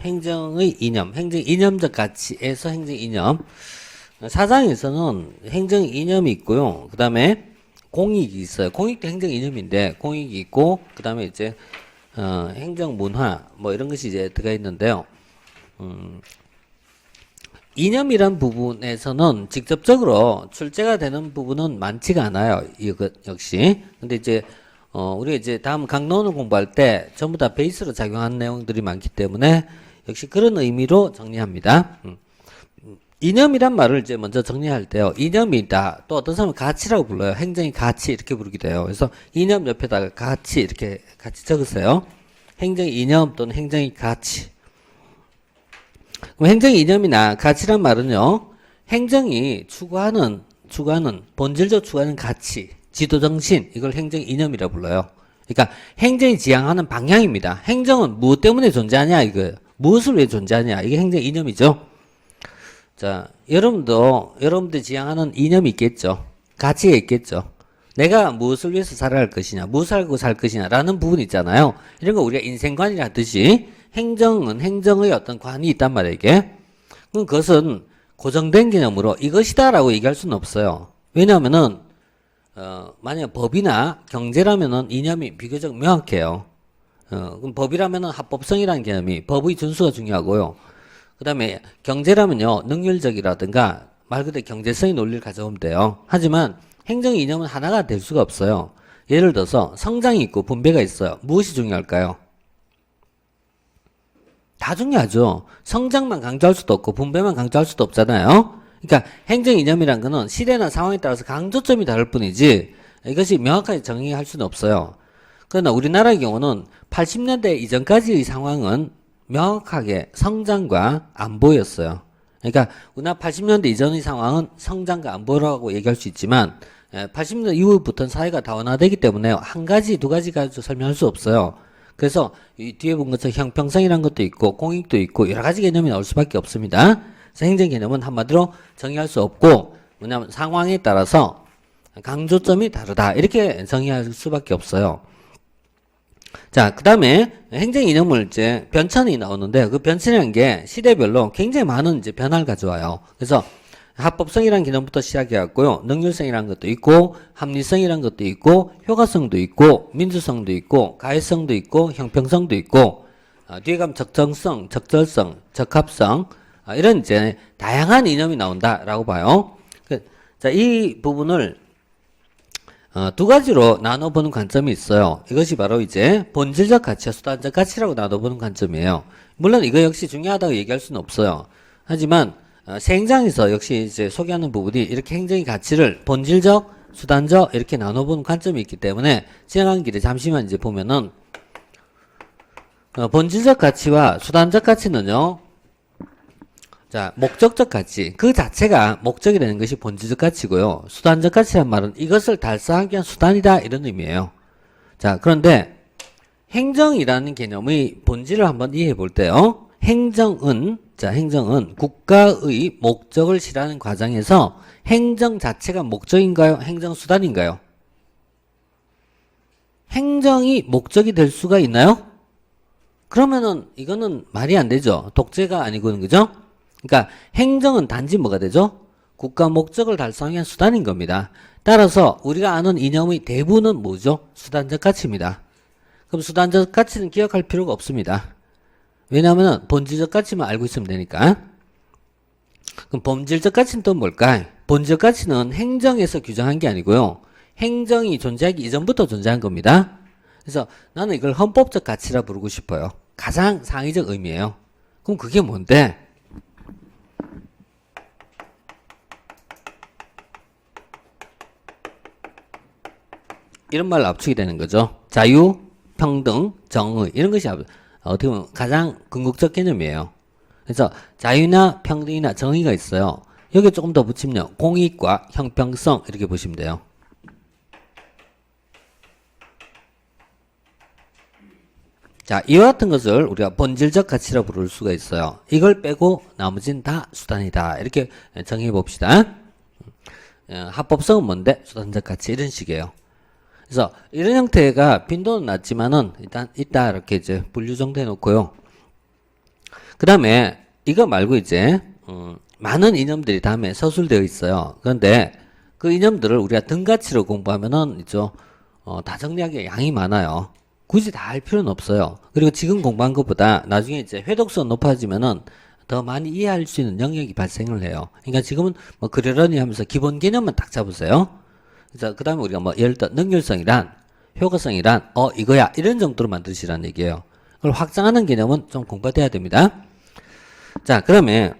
행정의 이념, 행정 이념적 가치에서 행정 이념. 사상에서는 행정 이념이 있고요. 그 다음에 공익이 있어요. 공익도 행정 이념인데 공익이 있고 그 다음에 이제 행정 문화 뭐 이런 것이 이제 들어가 있는데요. 이념이란 부분에서는 직접적으로 출제가 되는 부분은 많지가 않아요. 이것 역시. 근데 이제 우리가 이제 다음 강론을 공부할 때 전부 다 베이스로 작용하는 내용들이 많기 때문에 역시 그런 의미로 정리합니다. 이념이란 말을 이제 먼저 정리할 때요. 이념이다. 또 어떤 사람은 가치라고 불러요. 행정이 가치 이렇게 부르게 돼요. 그래서 이념 옆에다가 가치 이렇게 같이 적으세요. 행정의 이념 또는 행정의 가치. 그럼 행정의 이념이나 가치란 말은요. 행정이 추구하는 본질적으로 추구하는 가치, 지도정신 이걸 행정의 이념이라고 불러요. 그러니까 행정이 지향하는 방향입니다. 행정은 무엇 때문에 존재하냐 이거예요. 무엇을 위해 존재하냐 이게 행정의 이념이죠. 자, 여러분들이 지향하는 이념이 있겠죠. 가치가 있겠죠. 내가 무엇을 위해서 살아갈 것이냐, 무엇을 알고 살 것이냐 라는 부분이 있잖아요. 이런 거 우리가 인생관이라 하듯이 행정은 행정의 어떤 관이 있단 말이에요, 이게. 그럼 그것은 고정된 개념으로 이것이다 라고 얘기할 수는 없어요. 왜냐하면은, 만약 법이나 경제라면은 이념이 비교적 명확해요. 그럼 법이라면은 합법성이라는 개념이 법의 준수가 중요하고요. 그 다음에 경제라면요, 능률적이라든가 말 그대로 경제성의 논리를 가져오면 돼요. 하지만 행정 이념은 하나가 될 수가 없어요. 예를 들어서 성장이 있고 분배가 있어요. 무엇이 중요할까요? 다 중요하죠. 성장만 강조할 수도 없고 분배만 강조할 수도 없잖아요. 그러니까 행정 이념이란 거는 시대나 상황에 따라서 강조점이 다를 뿐이지 이것이 명확하게 정의할 수는 없어요. 그러나 우리나라의 경우는 80년대 이전까지의 상황은 명확하게 성장과 안보였어요. 그러니까 우리나라 80년대 이전의 상황은 성장과 안보라고 얘기할 수 있지만 80년대 이후부터는 사회가 다원화되기 때문에 한 가지, 두 가지 가지고 설명할 수 없어요. 그래서 이 뒤에 본 것처럼 형평성이라는 것도 있고 공익도 있고 여러 가지 개념이 나올 수밖에 없습니다. 그래서 행정 개념은 한마디로 정의할 수 없고 뭐냐면 상황에 따라서 강조점이 다르다 이렇게 정의할 수밖에 없어요. 자, 그 다음에 행정 이념을 이제 변천이 나오는데 그 변천이라는 게 시대별로 굉장히 많은 이제 변화를 가져와요. 그래서 합법성이라는 개념부터 시작해갖고요. 능률성이라는 것도 있고 합리성이라는 것도 있고 효과성도 있고 민주성도 있고 가해성도 있고 형평성도 있고 뒤에 가면 적정성, 적절성, 적합성 이런 이제 다양한 이념이 나온다라고 봐요. 자, 이 부분을 두 가지로 나눠보는 관점이 있어요. 이것이 바로 이제 본질적 가치와 수단적 가치라고 나눠보는 관점이에요. 물론 이거 역시 중요하다고 얘기할 수는 없어요. 하지만 새 행장에서 역시 이제 소개하는 부분이 이렇게 행정의 가치를 본질적, 수단적 이렇게 나눠보는 관점이 있기 때문에 지나가는 길에 잠시만 이제 보면은 본질적 가치와 수단적 가치는요. 자, 목적적 가치. 그 자체가 목적이 되는 것이 본질적 가치고요. 수단적 가치란 말은 이것을 달성하기 위한 수단이다 이런 의미예요. 자, 그런데 행정이라는 개념의 본질을 한번 이해해 볼 때요. 행정은 국가의 목적을 실현하는 과정에서 행정 자체가 목적인가요? 행정 수단인가요? 행정이 목적이 될 수가 있나요? 그러면은 이거는 말이 안 되죠. 독재가 아니고는 그죠? 그러니까 행정은 단지 뭐가 되죠? 국가 목적을 달성하기 위한 수단인 겁니다. 따라서 우리가 아는 이념의 대부분은 뭐죠? 수단적 가치입니다. 그럼 수단적 가치는 기억할 필요가 없습니다. 왜냐하면 본질적 가치만 알고 있으면 되니까. 그럼 본질적 가치는 또 뭘까? 본질적 가치는 행정에서 규정한 게 아니고요. 행정이 존재하기 이전부터 존재한 겁니다. 그래서 나는 이걸 헌법적 가치라 부르고 싶어요. 가장 상위적 의미예요. 그럼 그게 뭔데? 이런 말로 압축이 되는 거죠. 자유, 평등, 정의 이런 것이 어떻게 보면 가장 궁극적 개념이에요. 그래서 자유나 평등이나 정의가 있어요. 여기 조금 더 붙이면 공익과 형평성 이렇게 보시면 돼요. 자, 이와 같은 것을 우리가 본질적 가치라고 부를 수가 있어요. 이걸 빼고 나머지는 다 수단이다. 이렇게 정의해 봅시다. 합법성은 뭔데? 수단적 가치 이런 식이에요. 그래서 이런 형태가 빈도는 낮지만은 일단 있다 이렇게 이제 분류 정도 해놓고요. 그 다음에 이거 말고 이제 많은 이념들이 다음에 서술되어 있어요. 그런데 그 이념들을 우리가 등가치로 공부하면은 있죠. 다 정리하기가 양이 많아요. 굳이 다 할 필요는 없어요. 그리고 지금 공부한 것보다 나중에 이제 회독수가 높아지면은 더 많이 이해할 수 있는 영역이 발생을 해요. 그러니까 지금은 뭐 그러려니 하면서 기본 개념만 딱 잡으세요. 그래서 그 다음에 우리가 뭐 예를 들어 능률성이란, 효과성이란, 이거야. 이런 정도로 만드시라는 얘기예요. 그걸 확장하는 개념은 좀 공부돼야 됩니다. 자, 그러면,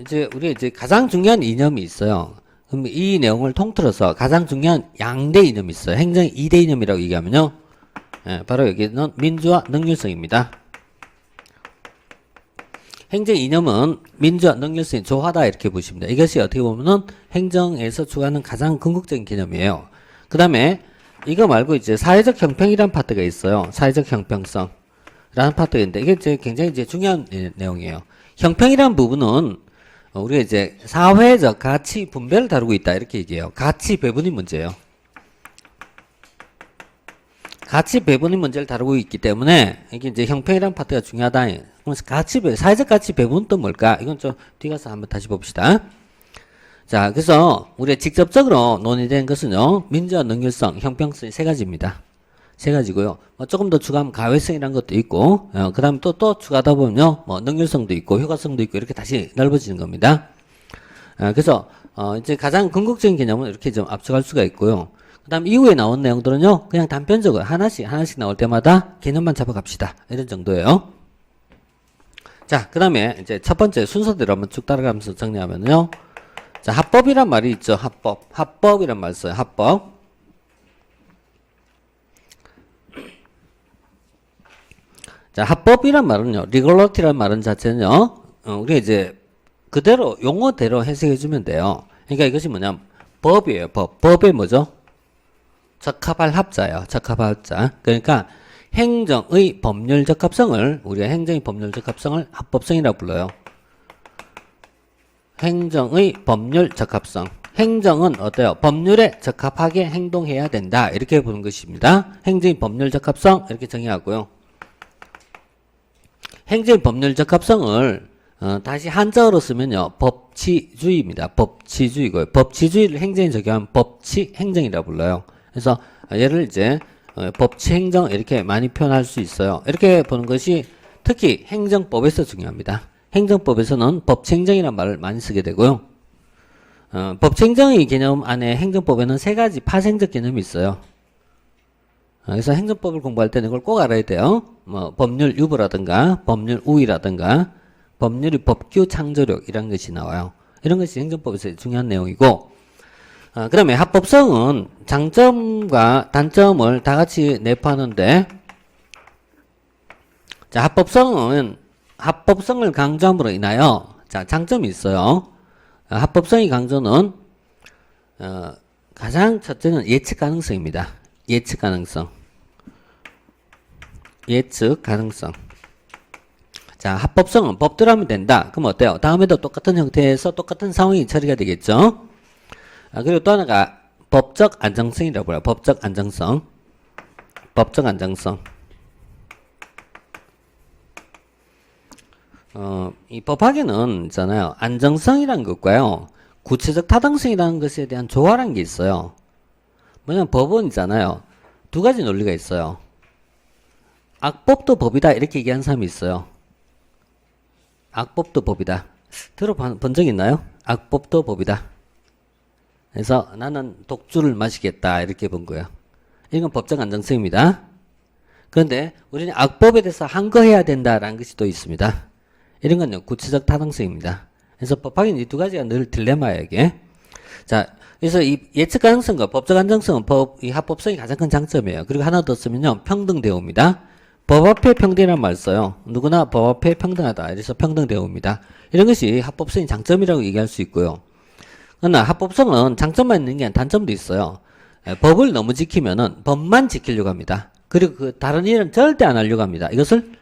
이제 우리가 이제 가장 중요한 이념이 있어요. 그럼 이 내용을 통틀어서 가장 중요한 양대 이념이 있어요. 행정 2대 이념이라고 얘기하면요. 예, 바로 여기는 민주화 능률성입니다. 행정 이념은 민주화 능률성이 조화다 이렇게 보시면 돼요. 이것이 어떻게 보면은 행정에서 추구하는 가장 궁극적인 개념이에요. 그 다음에 이거 말고 이제 사회적 형평이라는 파트가 있어요. 사회적 형평성 라는 파트가 있는데 이게 이제 굉장히 이제 중요한 내용이에요. 형평이라는 부분은 우리가 이제 사회적 가치 분배를 다루고 있다 이렇게 얘기해요. 가치 배분이 문제예요. 가치 배분의 문제를 다루고 있기 때문에 이게 이제 형평이라는 파트가 중요하다. 그래서 사회적 가치 배분은 또 뭘까? 이건 좀 뒤가서 한번 다시 봅시다. 자, 그래서 우리가 직접적으로 논의된 것은요, 민주화 능률성, 형평성이 세 가지입니다. 세 가지고요. 뭐 조금 더 추가하면 가외성이라는 것도 있고, 그 다음에 또 추가하다 보면요, 뭐 능률성도 있고, 효과성도 있고, 이렇게 다시 넓어지는 겁니다. 그래서, 이제 가장 궁극적인 개념은 이렇게 좀 압축할 수가 있고요. 그 다음 이후에 나온 내용들은요, 그냥 단편적으로 하나씩 나올 때마다 개념만 잡아갑시다. 이런 정도예요. 자, 그 다음에 이제 첫 번째 순서대로 한번 쭉 따라가면서 정리하면요. 자, 합법이란 말이 있죠. 합법이란 말 써요. 합법. 자, 합법이란 말은요, 리걸러티란 말은 자체는요, 우리가 이제 그대로, 용어대로 해석해주면 돼요. 그러니까 이것이 뭐냐면, 법이에요, 법. 법의 뭐죠? 적합할 합자예요. 적합할 합자. 그러니까 행정의 법률 적합성을 우리가 행정의 법률 적합성을 합법성이라고 불러요. 행정의 법률 적합성. 행정은 어때요? 법률에 적합하게 행동해야 된다. 이렇게 보는 것입니다. 행정의 법률 적합성 이렇게 정의하고요. 행정의 법률 적합성을 다시 한자어로 쓰면요. 법치주의입니다. 법치주의고요. 법치주의를 행정에 적용하면 법치 행정이라고 불러요. 그래서 얘를 이제 법치 행정 이렇게 많이 표현할 수 있어요. 이렇게 보는 것이 특히 행정법에서 중요합니다. 행정법에서는 법치 행정이라는 말을 많이 쓰게 되고요. 법치 행정의 개념 안에 행정법에는 세 가지 파생적 개념이 있어요. 그래서 행정법을 공부할 때는 이걸 꼭 알아야 돼요. 뭐 법률 유보라든가 법률 우위라든가 법률의 법규 창조력 이런 것이 나와요. 이런 것이 행정법에서 중요한 내용이고, 그 다음에 합법성은 장점과 단점을 다 같이 내포하는데, 자, 합법성을 강조함으로 인하여, 자, 장점이 있어요. 합법성의 강조는, 가장 첫째는 예측 가능성입니다. 예측 가능성. 예측 가능성. 자, 합법성은 법대로 하면 된다. 그럼 어때요? 다음에도 똑같은 형태에서 똑같은 상황이 처리가 되겠죠? 그리고 또 하나가 법적 안정성이라고 해요. 법적 안정성. 법적 안정성. 이 법학에는 있잖아요. 안정성이라는 것과요. 구체적 타당성이라는 것에 대한 조화라는 게 있어요. 뭐냐면 법은 있잖아요. 두 가지 논리가 있어요. 악법도 법이다. 이렇게 얘기하는 사람이 있어요. 악법도 법이다. 들어본 적 있나요? 악법도 법이다. 그래서 나는 독주를 마시겠다 이렇게 본 거예요. 이건 법적 안정성입니다. 그런데 우리는 악법에 대해서 항거해야 된다라는 것이 또 있습니다. 이런 건요 구체적 타당성입니다. 그래서 법학은 이 두 가지가 늘 딜레마예요 이게. 자, 그래서 이 예측 가능성과 법적 안정성은 이 합법성이 가장 큰 장점이에요. 그리고 하나 더 쓰면요 평등 대우입니다. 법 앞에 평등이라는 말 써요. 누구나 법 앞에 평등하다. 그래서 평등 대우입니다. 이런 것이 합법성의 장점이라고 얘기할 수 있고요. 그러나 합법성은 장점만 있는 게 아니라 단점도 있어요. 법을 너무 지키면은 법만 지키려고 합니다. 그리고 그 다른 일은 절대 안 하려고 합니다. 이것을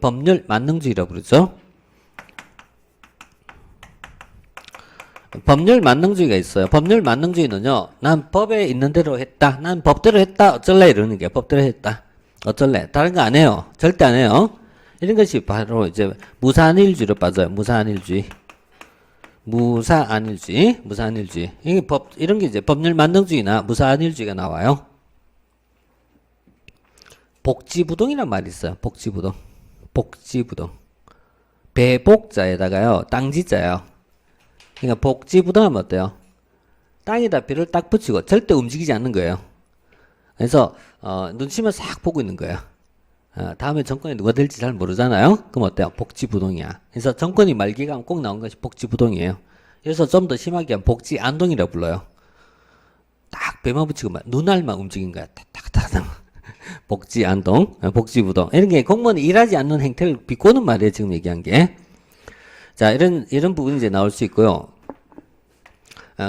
법률 만능주의라고 부르죠. 법률 만능주의가 있어요. 법률 만능주의는요, 난 법에 있는 대로 했다. 난 법대로 했다. 어쩔래? 이러는 게 법대로 했다. 어쩔래? 다른 거 안 해요. 절대 안 해요. 이런 것이 바로 이제 무사안일주의로 빠져요. 무사안일주의. 무사안일주의. 무사안일주의. 이게 이런 게 이제 법률 만능주의나 무사안일주의가 나와요. 복지부동이란 말이 있어요. 복지부동. 복지부동. 배복자에다가요, 땅지자요. 그러니까 복지부동하면 어때요? 땅에다 벼를 딱 붙이고 절대 움직이지 않는 거예요. 그래서 눈치만 싹 보고 있는 거예요. 다음에 정권이 누가 될지 잘 모르잖아요. 그럼 어때요? 복지부동이야. 그래서 정권이 말기가 하면 꼭 나온 것이 복지부동이에요. 그래서 좀 더 심하게 하면 복지안동이라고 불러요. 딱 배만 붙이고 눈알만 움직인 거야. 딱딱딱. 복지안동, 복지부동. 이런 게 공무원이 일하지 않는 행태를 비꼬는 말이에요. 지금 얘기한 게. 자, 이런 부분이 이제 나올 수 있고요.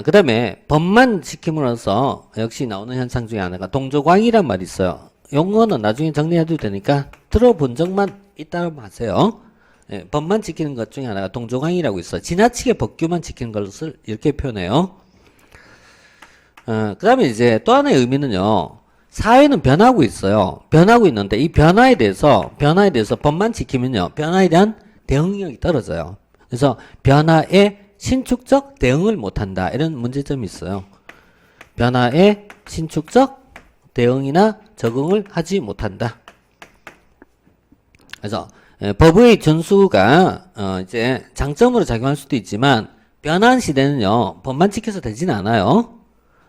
그 다음에 법만 지킴으로써 역시 나오는 현상 중에 하나가 동조광이란 말이 있어요. 용어는 나중에 정리해도 되니까 들어본 적만 있다고 하세요. 예, 법만 지키는 것 중에 하나가 동조광이라고 있어요. 지나치게 법규만 지키는 것을 이렇게 표현해요. 그 다음에 이제 또 하나의 의미는요. 사회는 변하고 있어요. 변하고 있는데 이 변화에 대해서 법만 지키면요. 변화에 대한 대응력이 떨어져요. 그래서 변화에 신축적 대응을 못한다. 이런 문제점이 있어요. 변화에 신축적 대응이나 적응을 하지 못한다. 그래서 법의 준수가 이제 장점으로 작용할 수도 있지만 변화한 시대는요. 법만 지켜서 되지는 않아요.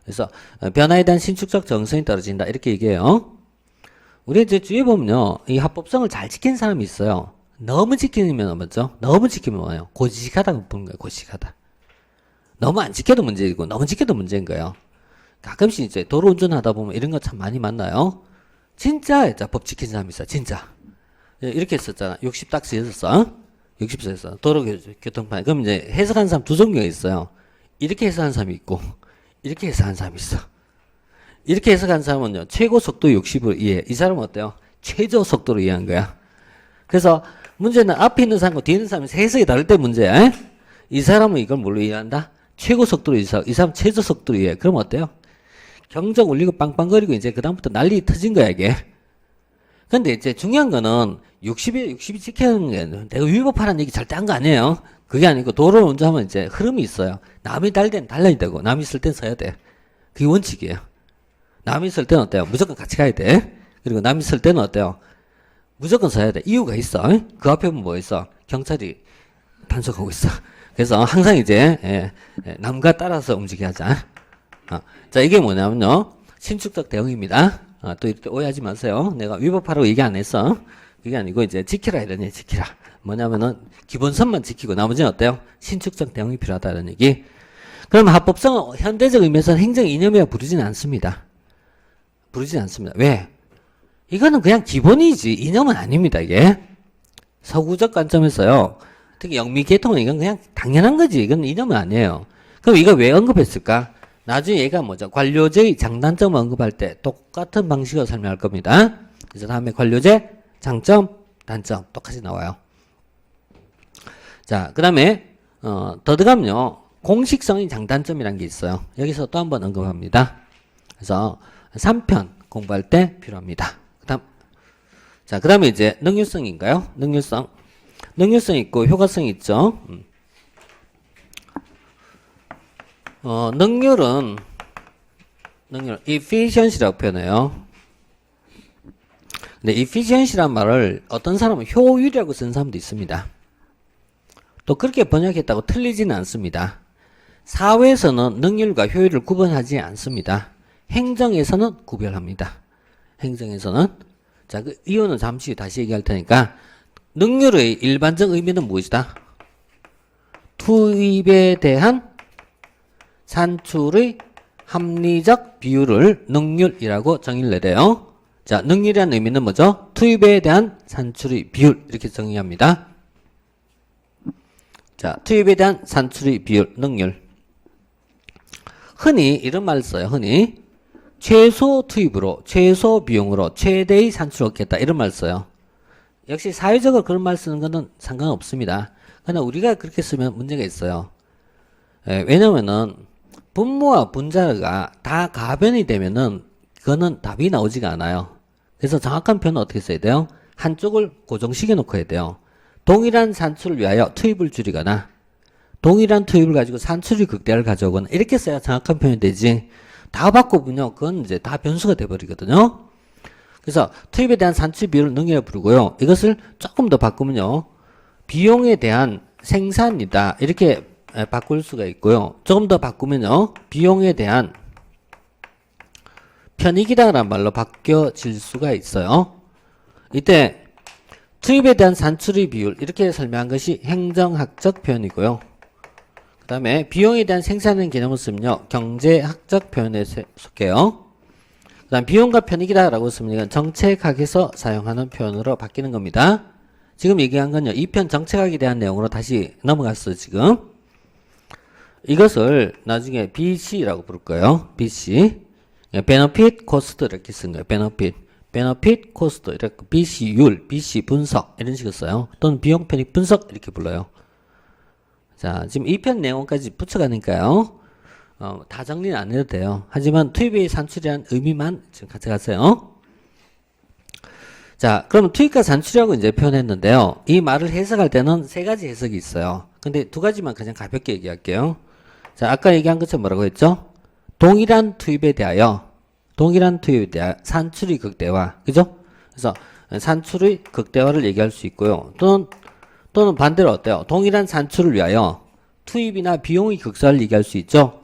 그래서 변화에 대한 신축적 정성이 떨어진다. 이렇게 얘기해요. 우리 이제 주위에 보면요. 이 합법성을 잘 지키는 사람이 있어요. 너무 지키면 뭐죠? 너무 지키면 뭐예요? 고지식하다고 보는 거예요. 고지식하다. 너무 안 지켜도 문제이고 너무 지켜도 문제인 거예요. 가끔씩 이제 도로 운전하다 보면 이런 거 참 많이 만나요. 진짜 법 지키는 사람이 있어. 진짜. 이렇게 했었잖아. 60딱 쓰였었어. 60서 했어. 도로교통판. 그럼 이제 해석하는 사람 두 종류가 있어요. 이렇게 해석하는 사람이 있고 이렇게 해석하는 사람이 있어. 이렇게 해석하는 사람은요. 최고 속도 60으로 이해해. 이 사람은 어때요? 최저 속도로 이해한 거야. 그래서 문제는 앞에 있는 사람과 뒤에 있는 사람이 해석이 다를 때 문제야. 에? 이 사람은 이걸 뭘로 이해한다? 최고 속도로 이해하고 이 사람 최저 속도로 이해해. 그럼 어때요? 경적 울리고 빵빵거리고 이제 그다음부터 난리 터진 거야 이게. 근데 이제 중요한 거는 60이 지켜야 하는 게 내가 위법하라는 얘기 절대 한 거 아니에요. 그게 아니고 도로를 운전하면 이제 흐름이 있어요. 남이 달 때는 달라야 되고 남이 쓸 땐 서야 돼. 그게 원칙이에요. 남이 쓸 때는 어때요? 무조건 같이 가야 돼. 그리고 남이 쓸 때는 어때요? 무조건 서야 돼. 이유가 있어. 그 앞에 보면 뭐 있어? 경찰이 단속하고 있어. 그래서 항상 이제 남과 따라서 움직여야 하자. 자, 이게 뭐냐면요. 신축적 대응입니다. 또 이렇게 오해하지 마세요. 내가 위법하라고 얘기 안 했어. 그게 아니고 이제 지키라 이런 얘기. 지키라. 뭐냐면은 기본선만 지키고 나머지는 어때요? 신축적 대응이 필요하다 이런 얘기. 그럼 합법성은 현대적 의미에서는 행정 이념이라 부르지는 않습니다. 부르지 않습니다. 왜? 이거는 그냥 기본이지 이념은 아닙니다. 이게 서구적 관점에서요. 특히 영미계통은 이건 그냥 당연한 거지. 이건 이념은 아니에요. 그럼 이거 왜 언급했을까? 나중에 얘가 뭐죠? 관료제의 장단점을 언급할 때 똑같은 방식으로 설명할 겁니다. 그래서 다음에 관료제 장점, 단점 똑같이 나와요. 자, 그 다음에 더 들어가면요. 공식성인 장단점이라는 게 있어요. 여기서 또 한번 언급합니다. 그래서 3편 공부할 때 필요합니다. 그 다음에 이제 능률성인가요? 능률성. 능률성 있고 효과성 있죠. 능률 efficiency라고 표현해요. 근데 efficiency란 말을 어떤 사람은 효율이라고 쓰는 사람도 있습니다. 또 그렇게 번역했다고 틀리지는 않습니다. 사회에서는 능률과 효율을 구분하지 않습니다. 행정에서는 구별합니다. 행정에서는. 자, 그 이유는 잠시 다시 얘기할 테니까 능률의 일반적 의미는 무엇이다? 투입에 대한 산출의 합리적 비율을 능률이라고 정의를 내려요. 자, 능률이라는 의미는 뭐죠? 투입에 대한 산출의 비율 이렇게 정의합니다. 자, 투입에 대한 산출의 비율, 능률. 흔히 이런 말을 써요. 흔히 최소 투입으로, 최소 비용으로 최대의 산출을 얻겠다. 이런 말을 써요. 역시 사회적으로 그런 말 쓰는 거는 상관없습니다. 그러나 우리가 그렇게 쓰면 문제가 있어요. 왜냐면은 분모와 분자가 다 가변이 되면은 그거는 답이 나오지가 않아요. 그래서 정확한 표현은 어떻게 써야 돼요? 한쪽을 고정시켜 놓고 해야 돼요. 동일한 산출을 위하여 투입을 줄이거나 동일한 투입을 가지고 산출이 극대화를 가져오거나 이렇게 써야 정확한 표현이 되지. 다 바꿔보면 그건 이제 다 변수가 돼버리거든요. 그래서 투입에 대한 산출 비율을 능이라 부르고요. 이것을 조금 더 바꾸면요. 비용에 대한 생산이다. 이렇게 바꿀 수가 있고요. 조금 더 바꾸면요. 비용에 대한 편익이다라는 말로 바뀌어질 수가 있어요. 이때 투입에 대한 산출의 비율 이렇게 설명한 것이 행정학적 표현이고요. 그 다음에 비용에 대한 생산의 개념을 쓰면요. 경제학적 표현에 속해요. 그 다음 비용과 편익이다 라고 쓰면 이건 정책학에서 사용하는 표현으로 바뀌는 겁니다. 지금 얘기한 건요. 2편 정책학에 대한 내용으로 다시 넘어갔어요. 지금 이것을 나중에 BC라고 부를 거예요. BC benefit cost 이렇게 쓴 거예요. benefit cost 이렇게 BC율, BC 분석 이런 식으로 써요. 또는 비용 편익 분석 이렇게 불러요. 자, 지금 2편 내용까지 붙여가니까요. 다 정리는 안 해도 돼요. 하지만 투입의 산출이라는 의미만 지금 가져가세요. 자, 그럼 투입과 산출이라고 이제 표현했는데요. 이 말을 해석할 때는 세 가지 해석이 있어요. 근데 두 가지만 그냥 가볍게 얘기할게요. 자, 아까 얘기한 것처럼 뭐라고 했죠? 동일한 투입에 대하여 산출의 극대화. 그죠? 그래서 산출의 극대화를 얘기할 수 있고요. 또는 반대로 어때요? 동일한 산출을 위하여 투입이나 비용의 극사를 얘기할 수 있죠.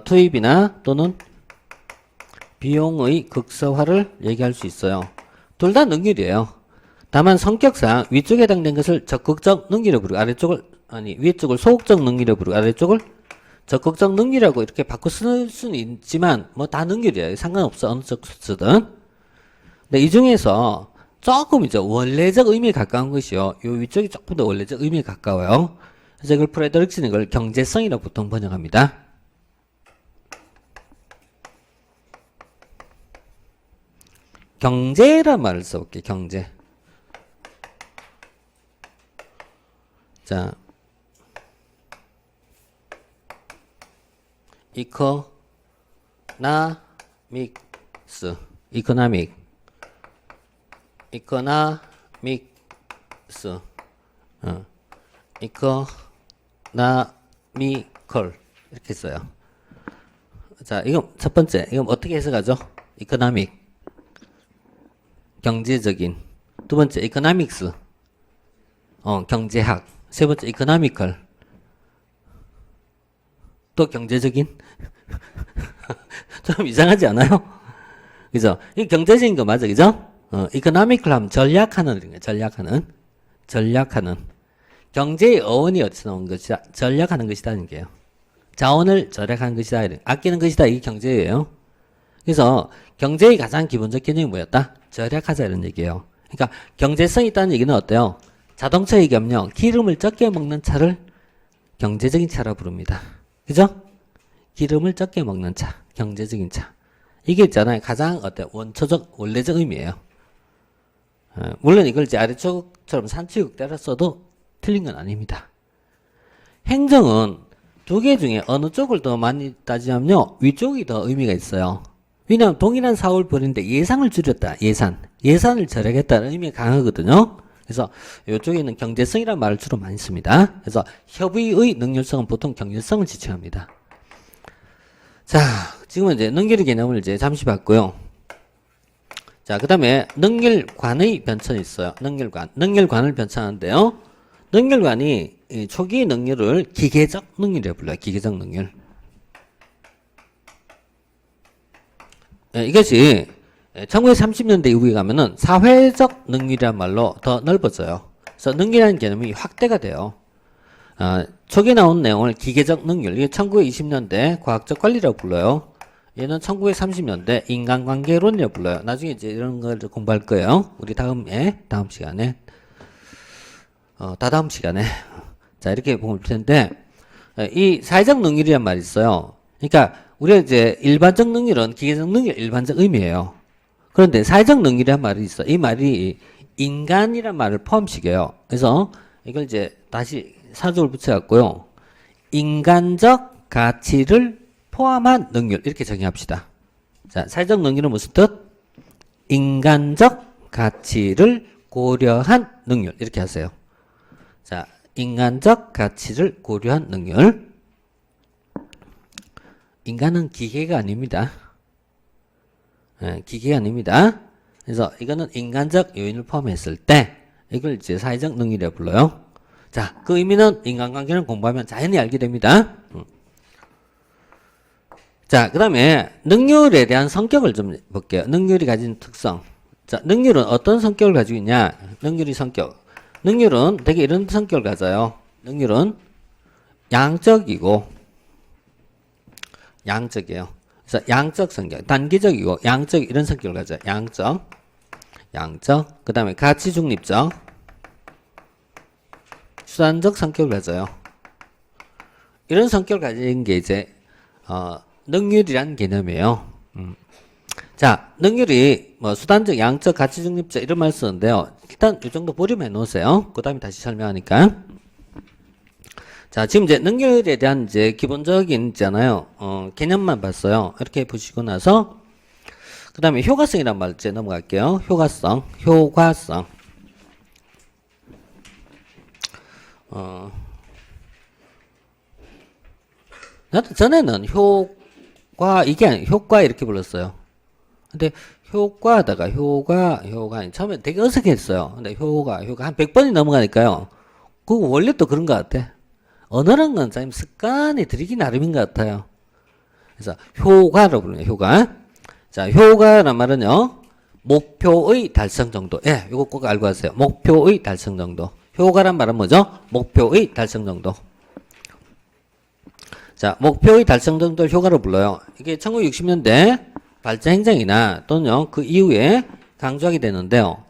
투입이나 또는 비용의 극소화를 얘기할 수 있어요. 둘 다 능률이에요. 다만 성격상 위쪽에 해당된 것을 적극적 능률이라고 부르고 위쪽을 소극적 능률이라고 부르고 아래쪽을 적극적 능률이라고 이렇게 바꿔 쓸 수는 있지만 뭐 다 능률이에요. 상관없어. 어느 쪽 쓰든. 근데 이 중에서 조금 이제 원래적 의미에 가까운 것이요. 요 위쪽이 조금 더 원래적 의미에 가까워요. 그래서 이걸 프레드릭슨이 이걸 경제성이라고 보통 번역합니다. 경제란 말을 써볼게요. 경제. 자, 이코나믹스, 이코나믹스, 이코나미컬 이렇게 써요. 자, 이건 첫 번째. 이건 어떻게 해석하죠? 이코나믹, 경제적인. 두 번째, 이코나믹스, 경제학. 세 번째, 이코나미컬, 또 경제적인. 좀 이상하지 않아요? 그죠? 이 경제적인 거 맞아, 그죠? 이코노미컬 하면 전략하는, 전략하는. 경제의 어원이 어디서 나온 것이다? 전략하는 것이다는 게요. 자원을 절약하는 것이다, 아끼는 것이다, 이게 경제예요. 그래서 경제의 가장 기본적 개념이 뭐였다? 절약하자, 이런 얘기예요. 그러니까 경제성이 있다는 얘기는 어때요? 자동차 얘기하면요, 기름을 적게 먹는 차를 경제적인 차라 부릅니다. 그죠? 기름을 적게 먹는 차, 경제적인 차. 이게 있잖아요. 가장 원초적, 원래적 의미예요. 물론 이걸 이제 아래쪽처럼 산출극대화 써도 틀린 건 아닙니다. 행정은 두 개 중에 어느 쪽을 더 많이 따지냐면요. 위쪽이 더 의미가 있어요. 왜냐하면 동일한 사업을 벌이는데 예산을 줄였다. 예산을 절약했다는 의미가 강하거든요. 그래서 이쪽에는 경제성이라는 말을 주로 많이 씁니다. 그래서 협의의 능률성은 보통 경제성을 지칭합니다. 자, 지금은 이제 능률의 개념을 이제 잠시 봤고요. 자, 그 다음에 능률관의 변천이 있어요. 능률관을 변천하는데요. 능률관이 이 초기 능률을 기계적 능률이라고 불러요. 기계적 능률. 이것이 1930년대 이후에 가면은 사회적 능률이란 말로 더 넓어져요. 그래서 능률이라는 개념이 확대가 돼요. 초기에 나온 내용을 기계적 능률, 이게 1920년대 과학적 관리라고 불러요. 얘는 1930년대 인간관계론이라고 불러요. 나중에 이제 이런 걸 공부할 거예요. 우리 다음 시간에. 다다음 시간에. 자, 이렇게 볼 텐데, 이 사회적 능률이란 말이 있어요. 그러니까, 우리가 이제 일반적 능률은 기계적 능률 일반적 의미예요. 그런데 사회적 능률이란 말이 있어. 이 말이 인간이란 말을 포함시켜요. 그래서 이걸 이제 다시 사족을 붙여갖고요. 인간적 가치를 포함한 능률. 이렇게 정의합시다. 자, 사회적 능률은 무슨 뜻? 인간적 가치를 고려한 능률 이렇게 하세요. 자, 인간적 가치를 고려한 능률. 인간은 기계가 아닙니다. 기계가 아닙니다. 그래서 이거는 인간적 요인을 포함했을 때 이걸 이제 사회적 능률이라고 불러요. 자, 그 의미는 인간관계를 공부하면 자연히 알게 됩니다. 자, 그 다음에 능률에 대한 성격을 좀 볼게요. 능률이 가진 특성. 자, 능률은 어떤 성격을 가지고 있냐? 능률이 성격. 능률은 되게 이런 성격을 가져요. 능률은 양적이고 양적이에요. 그래서 양적 성격, 단기적이고 양적 이런 성격을 가져요. 양적. 그 다음에 가치 중립적, 수단적 성격을 가져요. 이런 성격을 가진 게 이제 능률이란 개념이에요. 자, 능률이 뭐 수단적, 양적, 가치 중립적 이런 말 쓰는데요. 일단 이 정도 보류해 놓으세요. 그 다음에 다시 설명하니까. 자, 지금 이제 능률에 대한 이제 기본적인 있잖아요. 개념만 봤어요. 이렇게 보시고 나서 그 다음에 효과성이란 말 이제 넘어갈게요. 효과성. 나도 전에는 이게 아니고 효과 이렇게 불렀어요. 근데 효과하다가 효과 처음에 되게 어색했어요. 근데 효과 한 100번이 넘어가니까요. 그거 원래 또 그런 것 같아. 언어란 건 참 습관이 들이기 나름인 것 같아요. 그래서 효과로 부르네요. 효과. 자, 효과란 말은요. 목표의 달성 정도. 예, 이거 꼭 알고 하세요. 목표의 달성 정도. 효과란 말은 뭐죠? 목표의 달성 정도. 자, 목표의 달성 정도를 효과로 불러요. 이게 1960년대 발전 행정이나 또는요, 그 이후에 강조하게 되는데요.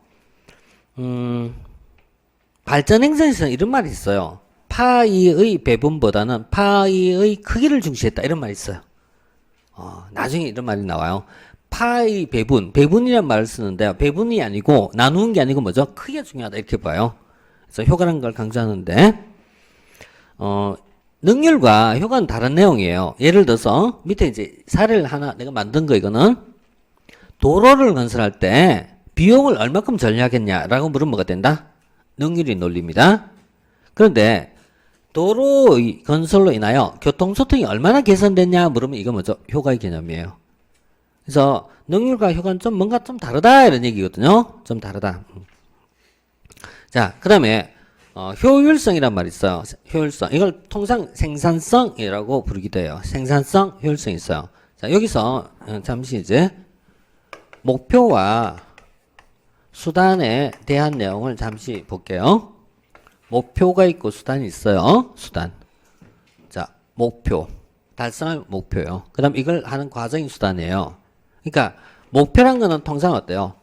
발전 행정에서는 이런 말이 있어요. 파이의 배분보다는 파이의 크기를 중시했다. 이런 말이 있어요. 나중에 이런 말이 나와요. 파이 배분이란 말을 쓰는데요. 배분이 아니고, 나누는 게 아니고 뭐죠? 크기가 중요하다. 이렇게 봐요. 그래서 효과라는 걸 강조하는데, 능률과 효과는 다른 내용이에요. 예를 들어서, 밑에 이제 사례를 하나 내가 만든 거 이거는, 도로를 건설할 때 비용을 얼마큼 절약했냐라고 물으면 뭐가 된다? 능률이 논리입니다. 그런데, 도로 건설로 인하여 교통소통이 얼마나 개선됐냐 물으면 이거 뭐죠? 효과의 개념이에요. 그래서 능률과 효과는 좀 뭔가 좀 다르다 이런 얘기거든요. 좀 다르다. 자, 그 다음에 효율성이란 말이 있어요. 효율성. 이걸 통상 생산성이라고 부르기도 해요. 생산성, 효율성이 있어요. 자, 여기서 잠시 이제 목표와 수단에 대한 내용을 잠시 볼게요. 목표가 있고 수단이 있어요. 수단. 자, 목표. 달성할 목표요. 그 다음 이걸 하는 과정이 수단이에요. 그러니까 목표란 거는 통상 어때요?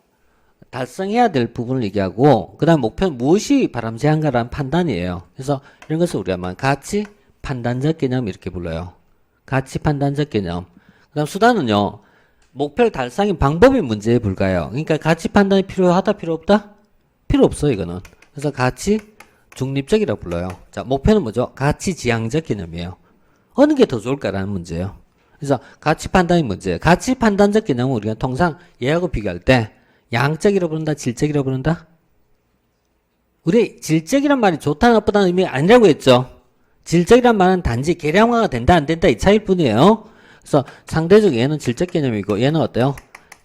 달성해야 될 부분을 얘기하고 그 다음 목표는 무엇이 바람직한가라는 판단이에요. 그래서 이런 것을 우리가 가치 판단적 개념 이렇게 불러요. 가치 판단적 개념. 그 다음 수단은요. 목표를 달성의 방법이 문제에 불과해요. 그러니까 가치 판단이 필요하다 필요 없다? 필요 없어요 이거는. 그래서 가치 중립적이라고 불러요. 자, 목표는 뭐죠? 가치 지향적 개념이에요. 어느 게 더 좋을까라는 문제예요. 그래서 가치 판단이 문제예요. 가치 판단적 개념은 우리가 통상 얘하고 비교할 때 양적이라고 부른다, 질적이라고 부른다? 우리 질적이란 말이 좋다, 나쁘다는 의미 아니라고 했죠. 질적이란 말은 단지 계량화가 된다, 안 된다 이 차이일 뿐이에요. 그래서 상대적으로 얘는 질적 개념이고 얘는 어때요?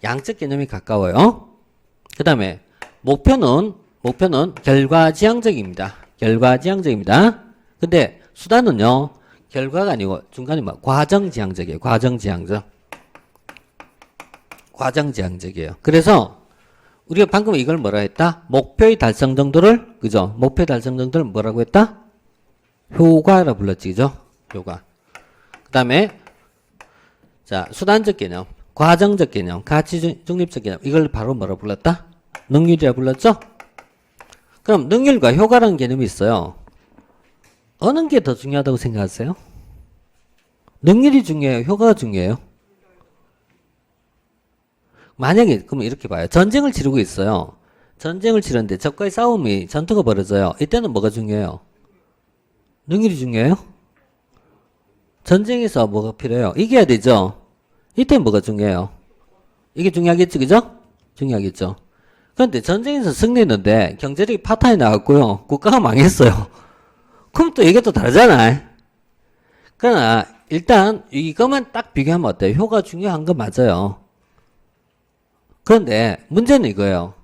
양적 개념이 가까워요. 그 다음에 목표는 결과지향적입니다. 결과지향적입니다. 근데 수단은요. 결과가 아니고 중간에 과정지향적이에요. 과정지향적이에요. 그래서 우리가 방금 이걸 뭐라 했다? 목표의 달성 정도를 그죠? 목표 달성 정도를 뭐라고 했다? 효과라 불렀지 그죠? 효과. 그 다음에 자 수단적 개념, 과정적 개념, 가치 중립적 개념 이걸 바로 뭐라 불렀다? 능률이라 불렀죠? 그럼 능률과 효과라는 개념이 있어요. 어느 게 더 중요하다고 생각하세요? 능률이 중요해요? 효과가 중요해요? 만약에 그러면 이렇게 봐요. 전쟁을 치르고 있어요. 전쟁을 치르는데 적과의 싸움이 전투가 벌어져요. 이때는 뭐가 중요해요? 능률이 중요해요? 전쟁에서 뭐가 필요해요? 이겨야 되죠? 이때는 뭐가 중요해요? 이게 중요하겠죠? 그죠? 중요하겠죠? 그런데 전쟁에서 승리했는데 경제력이 파탄이 나왔고요. 국가가 망했어요. 그럼 또 이게 또 다르잖아. 그러나 일단 이것만 딱 비교하면 어때요? 효가 중요한 건 맞아요. 그런데 문제는 이거예요.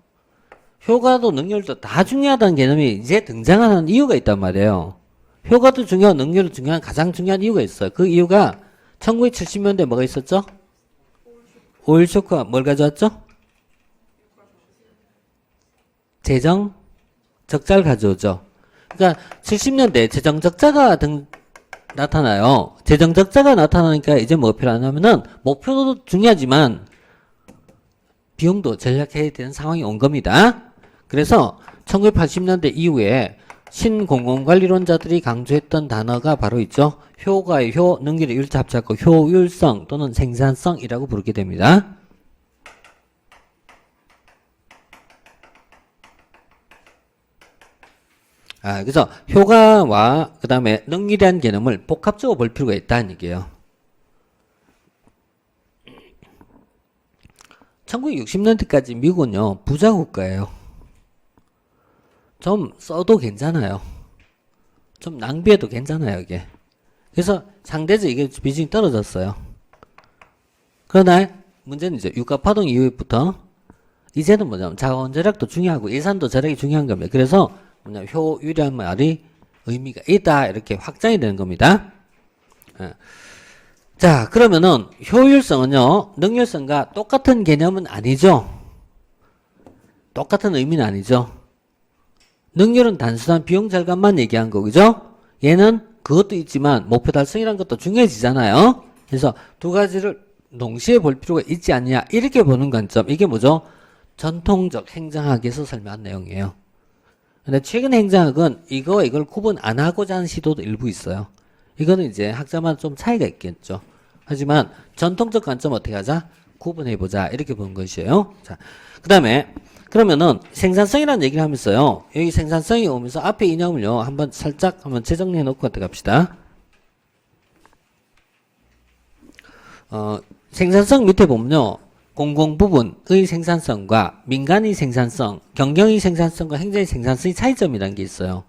효과도 능률도 다 중요하다는 개념이 이제 등장하는 이유가 있단 말이에요. 효과도 중요하고 능률도 중요한 가장 중요한 이유가 있어요. 그 이유가 1970년대 뭐가 있었죠? 오일 쇼크가 뭘 가져왔죠? 재정 적자를 가져오죠. 그러니까 70년대 재정 적자가 나타나요. 재정 적자가 나타나니까 이제 뭐가 필요하냐면은 목표도 중요하지만 비용도 전략해야 되는 상황이 온 겁니다. 그래서 1980년대 이후에 신공공관리론자들이 강조했던 단어가 바로 있죠. 효과의 효, 능률의 율자 합쳐갖고 효율성 또는 생산성이라고 부르게 됩니다. 그래서 효과와 그 다음에 능률이라는 개념을 복합적으로 볼 필요가 있다는 얘기예요. 1960년대까지 미국은요, 부자 국가예요. 좀 써도 괜찮아요. 좀 낭비해도 괜찮아요, 이게. 그래서 상대적 이게 비중이 떨어졌어요. 그러나 문제는 이제 유가파동 이후부터 이제는 뭐냐면 자원 절약도 중요하고 예산도 절약이 중요한 겁니다. 그래서 뭐냐 효율이라는 말이 의미가 있다 이렇게 확장이 되는 겁니다. 자, 그러면은 효율성은요 능률성과 똑같은 개념은 아니죠. 똑같은 의미는 아니죠. 능률은 단순한 비용 절감만 얘기한 거죠. 얘는 그것도 있지만 목표 달성이라는 것도 중요해지잖아요. 그래서 두 가지를 동시에 볼 필요가 있지 않냐 이렇게 보는 관점, 이게 뭐죠? 전통적 행정학에서 설명한 내용이에요. 근데 최근 행정학은 이걸 구분 안 하고자 하는 시도도 일부 있어요. 이거는 이제 학자마다 좀 차이가 있겠죠. 하지만 전통적 관점 어떻게 하자? 구분해보자 이렇게 보는 것이에요. 자, 그 다음에 그러면은 생산성이라는 얘기를 하면서요. 여기 생산성이 오면서 앞에 이념을요. 한번 살짝 한번 재정리해 놓고 들어갑시다. 생산성 밑에 보면요. 공공부문의 생산성과 민간의 생산성, 경영의 생산성과 행정의 생산성의 차이점이라는 게 있어요.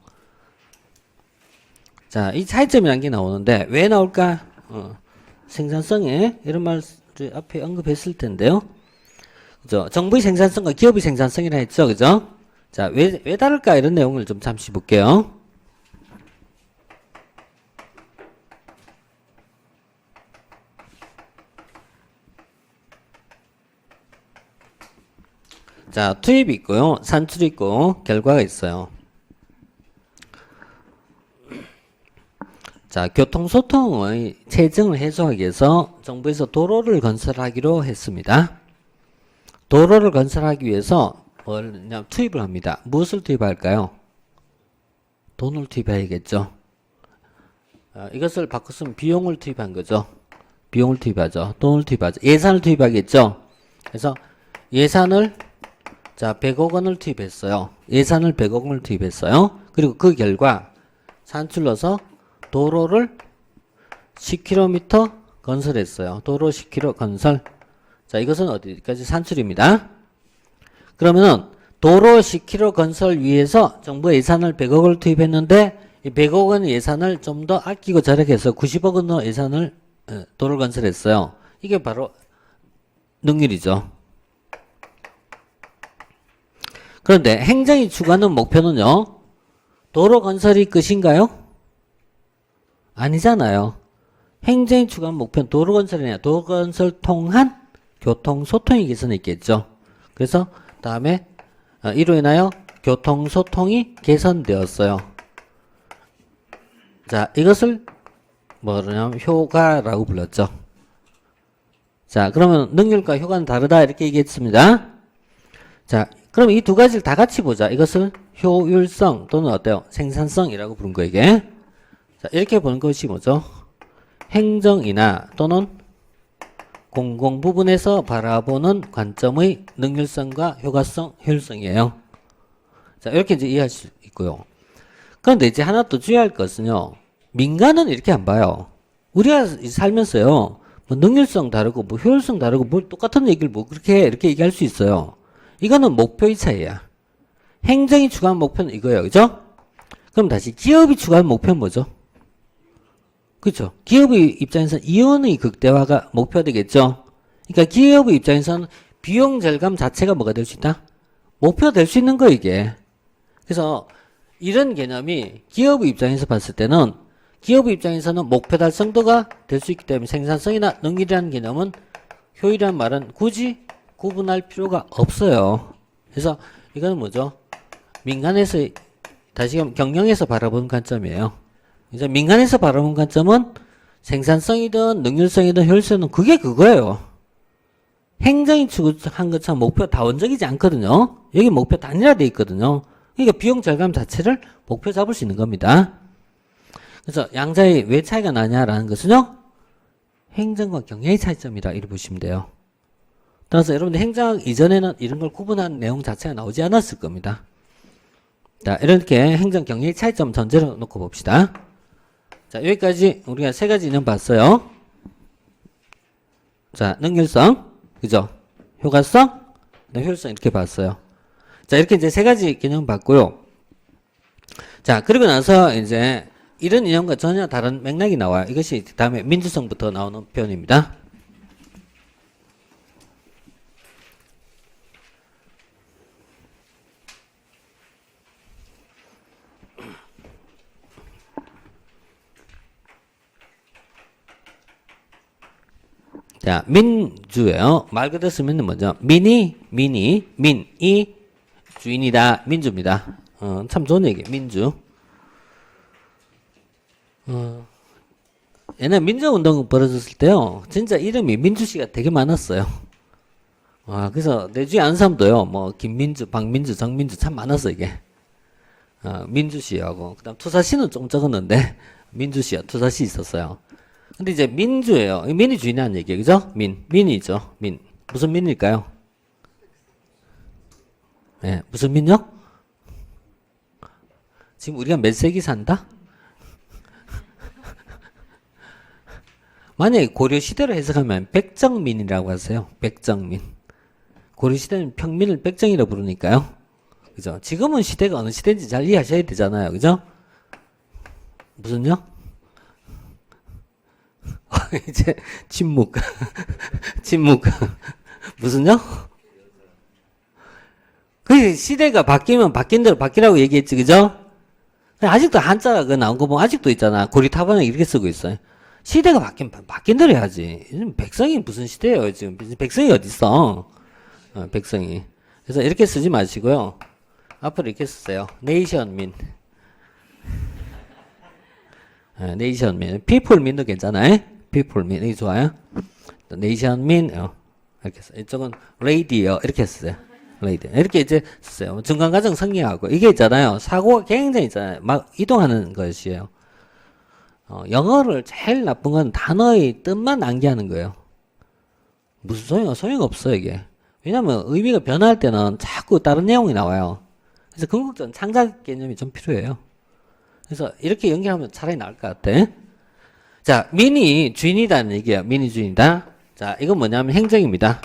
자, 이 차이점이라는 게 나오는데 왜 나올까? 생산성에 이런 말을 앞에 언급했을 텐데요. 그죠? 정부의 생산성과 기업의 생산성이라 했죠. 그죠? 자, 왜 다를까? 이런 내용을 좀 잠시 볼게요. 자, 투입이 있고요. 산출이 있고 결과가 있어요. 자, 교통소통의 체증을 해소하기 위해서 정부에서 도로를 건설하기로 했습니다. 도로를 건설하기 위해서 뭐냐면 투입을 합니다. 무엇을 투입할까요? 돈을 투입해야겠죠. 이것을 바꿨으면 비용을 투입한 거죠. 비용을 투입하죠. 돈을 투입하죠. 예산을 투입하겠죠. 그래서 예산을 자 100억 원을 투입했어요. 예산을 100억 원을 투입했어요. 그리고 그 결과 산출로서 도로를 10km 건설했어요. 도로 10km 건설. 자, 이것은 어디까지 산출입니다. 그러면은 도로 10km 건설 위해서 정부 예산을 100억을 투입했는데 이 100억 원 예산을 좀 더 아끼고 절약해서 90억 원 예산을 도로 건설했어요. 이게 바로 능률이죠. 그런데 행정이 추구하는 목표는요. 도로 건설이 끝인가요? 아니잖아요. 행정이 추구하는 목표는 도로 건설이 아니라 도로 건설 통한 교통소통이 개선이 있겠죠. 그래서 다음에 이로 인하여 교통소통이 개선되었어요. 자, 이것을 뭐냐면 효과라고 불렀죠. 자, 그러면 능률과 효과는 다르다 이렇게 얘기했습니다. 자, 그럼 이 두 가지를 다 같이 보자. 이것을 효율성 또는 어때요? 생산성이라고 부른 거 이게. 자, 이렇게 보는 것이 뭐죠? 행정이나 또는 공공 부분에서 바라보는 관점의 능률성과 효과성, 효율성이에요. 자, 이렇게 이제 이해할 수 있고요. 그런데 이제 하나 또 주의할 것은요. 민간은 이렇게 안 봐요. 우리가 살면서요. 뭐 능률성 다르고 뭐 효율성 다르고 뭘 똑같은 얘기를 뭐 그렇게 이렇게 얘기할 수 있어요. 이거는 목표의 차이야. 행정이 추구한 목표는 이거예요. 그죠? 그럼 다시 기업이 추구한 목표는 뭐죠? 그렇죠. 기업의 입장에서는 이윤의 극대화가 목표가 되겠죠. 그러니까 기업의 입장에서는 비용 절감 자체가 뭐가 될 수 있다? 목표가 될 수 있는 거 이게. 그래서 이런 개념이 기업의 입장에서 봤을 때는 기업의 입장에서는 목표 달성도가 될 수 있기 때문에 생산성이나 능률이라는 개념은 효율이라는 말은 굳이 구분할 필요가 없어요. 그래서 이거는 뭐죠? 민간에서 다시금 경영에서 바라보는 관점이에요. 이제 민간에서 바라보는 관점은 생산성이든 능률성이든 효율성이든 그게 그거예요. 행정이 추구한 것처럼 목표 다원적이지 않거든요. 여기 목표 단일화되어 있거든요. 그러니까 비용 절감 자체를 목표 잡을 수 있는 겁니다. 그래서 양자의 왜 차이가 나냐라는 것은요. 행정과 경영의 차이점이다 이렇게 보시면 돼요. 따라서 여러분들 행정학 이전에는 이런 걸 구분한 내용 자체가 나오지 않았을 겁니다. 자, 이렇게 행정 경영의 차이점 전제로 놓고 봅시다. 자, 여기까지 우리가 세 가지 이념 봤어요. 자, 능률성, 그죠? 효과성, 효율성 이렇게 봤어요. 자, 이렇게 이제 세 가지 개념 봤고요. 자, 그리고 나서 이제 이런 이념과 전혀 다른 맥락이 나와요. 이것이 다음에 민주성부터 나오는 표현입니다. 자, 민주예요. 말 그대로 쓰면 뭐죠? 민이 주인이다. 민주입니다. 참 좋은 얘기예요. 민주. 옛날 민주운동 벌어졌을 때요. 진짜 이름이 민주씨가 되게 많았어요. 그래서 내 주위에 아는 사람도요. 뭐 김민주, 박민주, 정민주 참 많았어 이게. 민주씨하고 그다음 투사씨는 좀 적었는데 민주씨야 투사씨 있었어요. 근데 이제 민주예요. 민이 주인이라는 얘기예요. 그죠? 민이죠. 무슨 민일까요? 네, 무슨 민요? 지금 우리가 몇 세기 산다? 만약에 고려시대로 해석하면 백정민이라고 하세요. 백정민. 고려시대는 평민을 백정이라고 부르니까요. 그죠? 지금은 시대가 어느 시대인지 잘 이해하셔야 되잖아요. 그죠? 무슨요? 이제 침묵. 무슨요? 그 시대가 바뀌면 바뀐 대로 바뀌라고 얘기했지. 그죠? 아직도 한자가 그 나온 거 보면 아직도 있잖아. 고리타반에 이렇게 쓰고 있어요. 시대가 바뀐 대로 해야지. 요즘 백성이 무슨 시대예요, 지금. 백성이 어딨어. 백성이. 그래서 이렇게 쓰지 마시고요. 앞으로 이렇게 쓰세요. 네이션민. 네이션민. 피플민도 괜찮아요. 피플민. 이게 좋아요. 네이션민. 이렇게 써요. 이쪽은 레이디어. 이렇게 쓰세요. 레이디. 이렇게 이제 쓰세요. 중간과정 성리하고. 이게 있잖아요. 사고가 굉장히 있잖아요. 막 이동하는 것이에요. 영어를 제일 나쁜 건 단어의 뜻만 암기하는 거예요. 무슨 소용없어 이게. 왜냐면 의미가 변화할 때는 자꾸 다른 내용이 나와요. 그래서 궁극적인 창작 개념이 좀 필요해요. 그래서 이렇게 연결하면 차라리 나을 것 같아. 자, 민이 주인이다는 얘기예요. 민이 주인이다. 자, 이건 뭐냐면 행정입니다.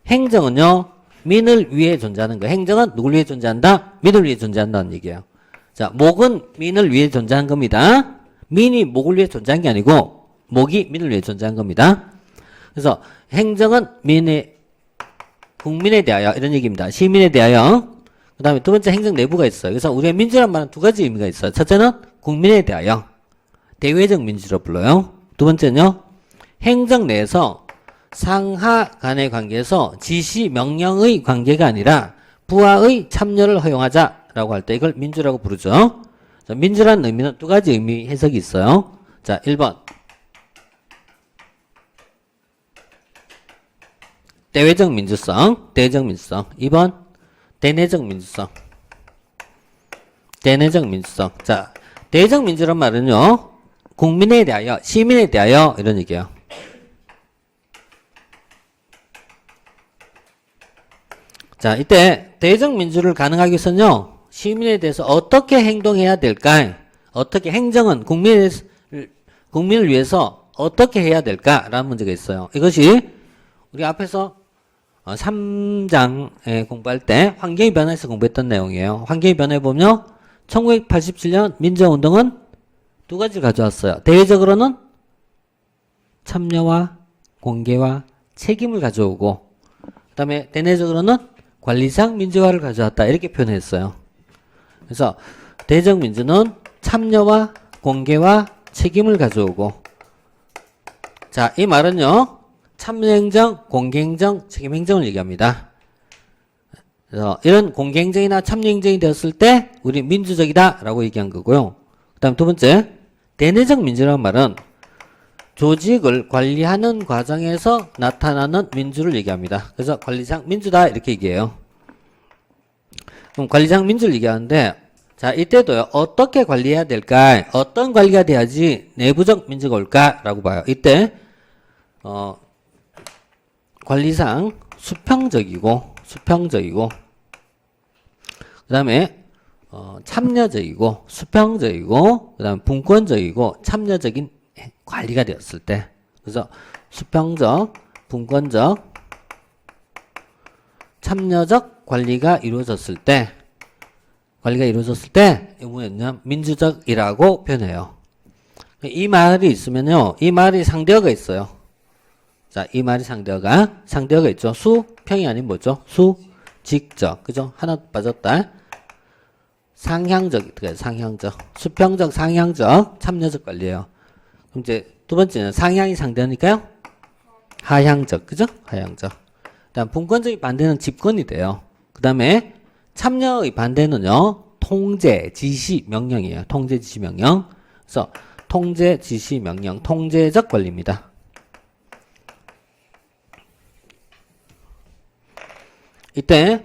행정은요, 민을 위해 존재하는 거예요. 행정은 누굴 위해 존재한다? 민을 위해 존재한다는 얘기예요. 자, 목은 민을 위해 존재한 겁니다. 민이 목을 위해 존재한 게 아니고 목이 민을 위해 존재한 겁니다. 그래서 행정은 국민에 대하여 이런 얘기입니다. 시민에 대하여. 그 다음에 두 번째 행정 내부가 있어요. 그래서 우리가 민주란 말은 두 가지 의미가 있어요. 첫째는 국민에 대하여 대외적 민주로 불러요. 두 번째는요. 행정 내에서 상하 간의 관계에서 지시 명령의 관계가 아니라 부하의 참여를 허용하자라고 할 때 이걸 민주라고 부르죠. 자, 민주라는 의미는 두 가지 의미 해석이 있어요. 자, 1번. 대외적 민주성, 대외적 민주성. 2번. 대내적 민주성. 대내적 민주성. 자, 대외적 민주란 말은요. 국민에 대하여, 시민에 대하여 이런 얘기예요. 자, 이때 대외적 민주를 가능하기 위해서는요. 시민에 대해서 어떻게 행동해야 될까? 어떻게 행정은 국민을 위해서 어떻게 해야 될까라는 문제가 있어요. 이것이 우리 앞에서 3장에 공부할 때 환경이 변화해서 공부했던 내용이에요. 환경이 변화해보면 1987년 민주화운동은 두 가지를 가져왔어요. 대외적으로는 참여와 공개와 책임을 가져오고, 그 다음에 대내적으로는 관리상 민주화를 가져왔다, 이렇게 표현했어요. 그래서 대적 민주는 참여와 공개와 책임을 가져오고, 자, 이 말은요, 참여행정, 공개행정, 책임행정을 얘기합니다. 그래서 이런 공개행정이나 참여행정이 되었을 때 우리 민주적이다 라고 얘기한 거고요. 그 다음 두 번째, 대내적 민주라는 말은 조직을 관리하는 과정에서 나타나는 민주를 얘기합니다. 그래서 관리상 민주다, 이렇게 얘기해요. 그럼 관리상 민주를 얘기하는데, 자, 이때도요, 어떻게 관리해야 될까? 어떤 관리가 돼야지 내부적 민주가 올까? 라고 봐요. 이때 관리상 수평적이고 그 다음에 참여적이고 수평적이고 그 다음에 분권적이고 참여적인 관리가 되었을 때, 그래서 수평적, 분권적, 참여적 관리가 이루어졌을 때, 이 뭐였냐, 민주적이라고 표현해요. 이 말이 있으면요, 이 말이 상대어가 있어요. 자, 이 말이 상대어가 있죠. 수평이 아닌 뭐죠? 수직적, 그죠? 하나 빠졌다. 상향적, 수평적, 상향적, 참여적 관리예요. 그럼 이제 두 번째는 상향이 상대하니까요, 하향적, 그죠? 하향적. 그다음 분권적인 반대는 집권이 돼요. 그 다음에 참여의 반대는요, 통제, 지시, 명령이에요. 통제, 지시, 명령. 그래서 통제, 지시, 명령, 통제적 관리입니다. 이때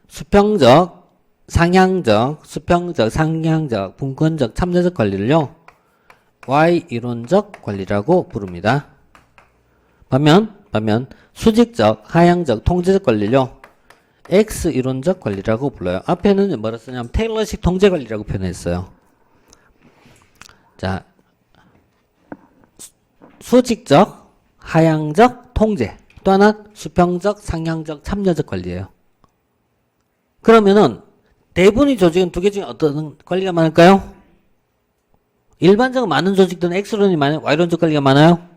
수평적, 상향적, 분권적, 참여적 관리를요, Y 이론적 관리라고 부릅니다. 반면 수직적, 하향적, 통제적 관리를요, X 이론적 관리라고 불러요. 앞에는 뭐라 쓰냐면 테일러식 통제 관리라고 표현했어요. 자, 수직적, 하향적, 통제. 또 하나 수평적, 상향적, 참여적 관리예요. 그러면은 대부분의 조직은 두 개 중에 어떤 관리가 많을까요? 일반적으로 많은 조직들은 X론이 많아요? Y론적 관리가 많아요?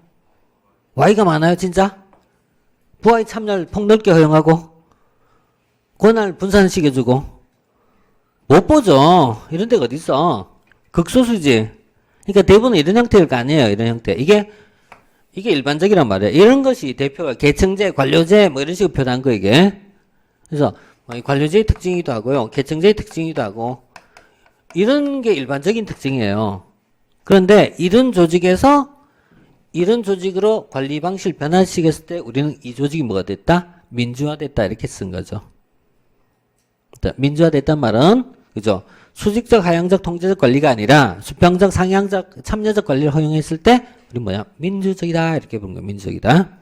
Y가 많아요, 진짜? 부하의 참여를 폭넓게 허용하고 권한을 분산시켜주고 못 보죠. 이런 데가 어디 있어? 극소수지. 그러니까 대부분은 이런 형태일 거 아니에요. 이런 형태. 이게 일반적이란 말이에요. 이런 것이 대표가 계층제, 관료제 뭐 이런 식으로 표현한 거, 이게. 그래서 관료제의 특징이기도 하고요, 계층제의 특징이기도 하고, 이런 게 일반적인 특징이에요. 그런데 이런 조직에서 이런 조직으로 관리 방식을 변화시켰을 때 우리는 이 조직이 뭐가 됐다? 민주화됐다, 이렇게 쓴 거죠. 민주화됐단 말은, 그죠? 수직적, 하향적, 통제적 관리가 아니라 수평적, 상향적, 참여적 관리를 허용했을 때 우리 뭐냐? 민주적이다, 이렇게 부른 거예요. 민주적이다.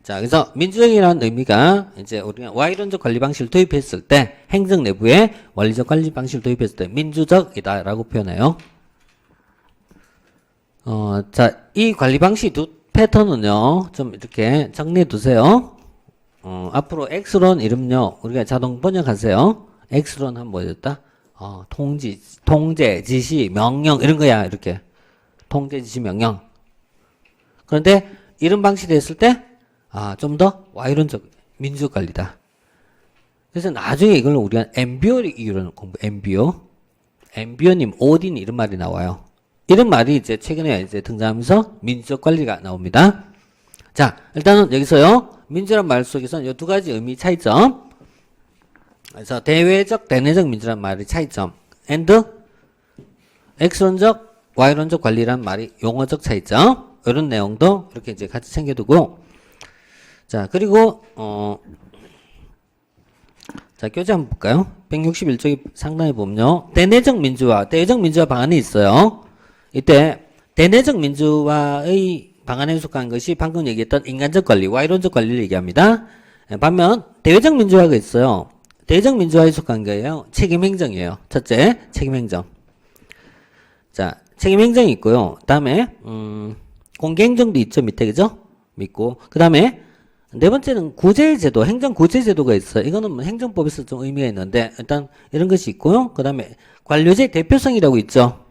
자, 그래서 민주적이라는 의미가 이제 우리가 Y론적 관리 방식을 도입했을 때, 행정 내부에 원리적 관리 방식을 도입했을 때 민주적이다라고 표현해요. 자, 이 관리 방식 두 패턴은요, 좀 이렇게 정리해 두세요. 앞으로 X론 이름요, 우리가 자동 번역하세요. X론 하면 뭐였다? 통제, 지시, 명령, 이런 거야, 이렇게. 통제, 지시, 명령. 그런데 이런 방식이 됐을 때, 좀 더 Y론적 민주적 관리다. 그래서 나중에 이걸 우리가 엠비오 이론을 엠비오님, 오딘 이런 말이 나와요. 이런 말이 이제 최근에 이제 등장하면서 민주적 관리가 나옵니다. 자, 일단은 여기서요, 민주란 말 속에서는 이 두 가지 의미 차이점. 그래서 대외적, 대내적 민주란 말의 차이점. and X론적, Y론적 관리란 말이 용어적 차이점. 이런 내용도 이렇게 이제 같이 챙겨두고. 자, 그리고, 자, 교재 한번 볼까요? 161쪽에 상단에 보면요, 대내적 민주화, 대외적 민주화 방안이 있어요. 이때, 대내적 민주화의 방안에 속한 것이 방금 얘기했던 인간적 관리, Y론적 관리를 얘기합니다. 반면, 대외적 민주화가 있어요. 대외적 민주화에 속한 거예요. 책임행정이에요. 첫째, 책임행정. 자, 책임행정이 있고요. 다음에, 공개행정도 있죠, 밑에, 그죠? 있고. 그 다음에, 네 번째는 구제제도, 행정구제제도가 있어요. 이거는 뭐 행정법에서 좀 의미가 있는데, 일단 이런 것이 있고요. 그 다음에 관료제 대표성이라고 있죠.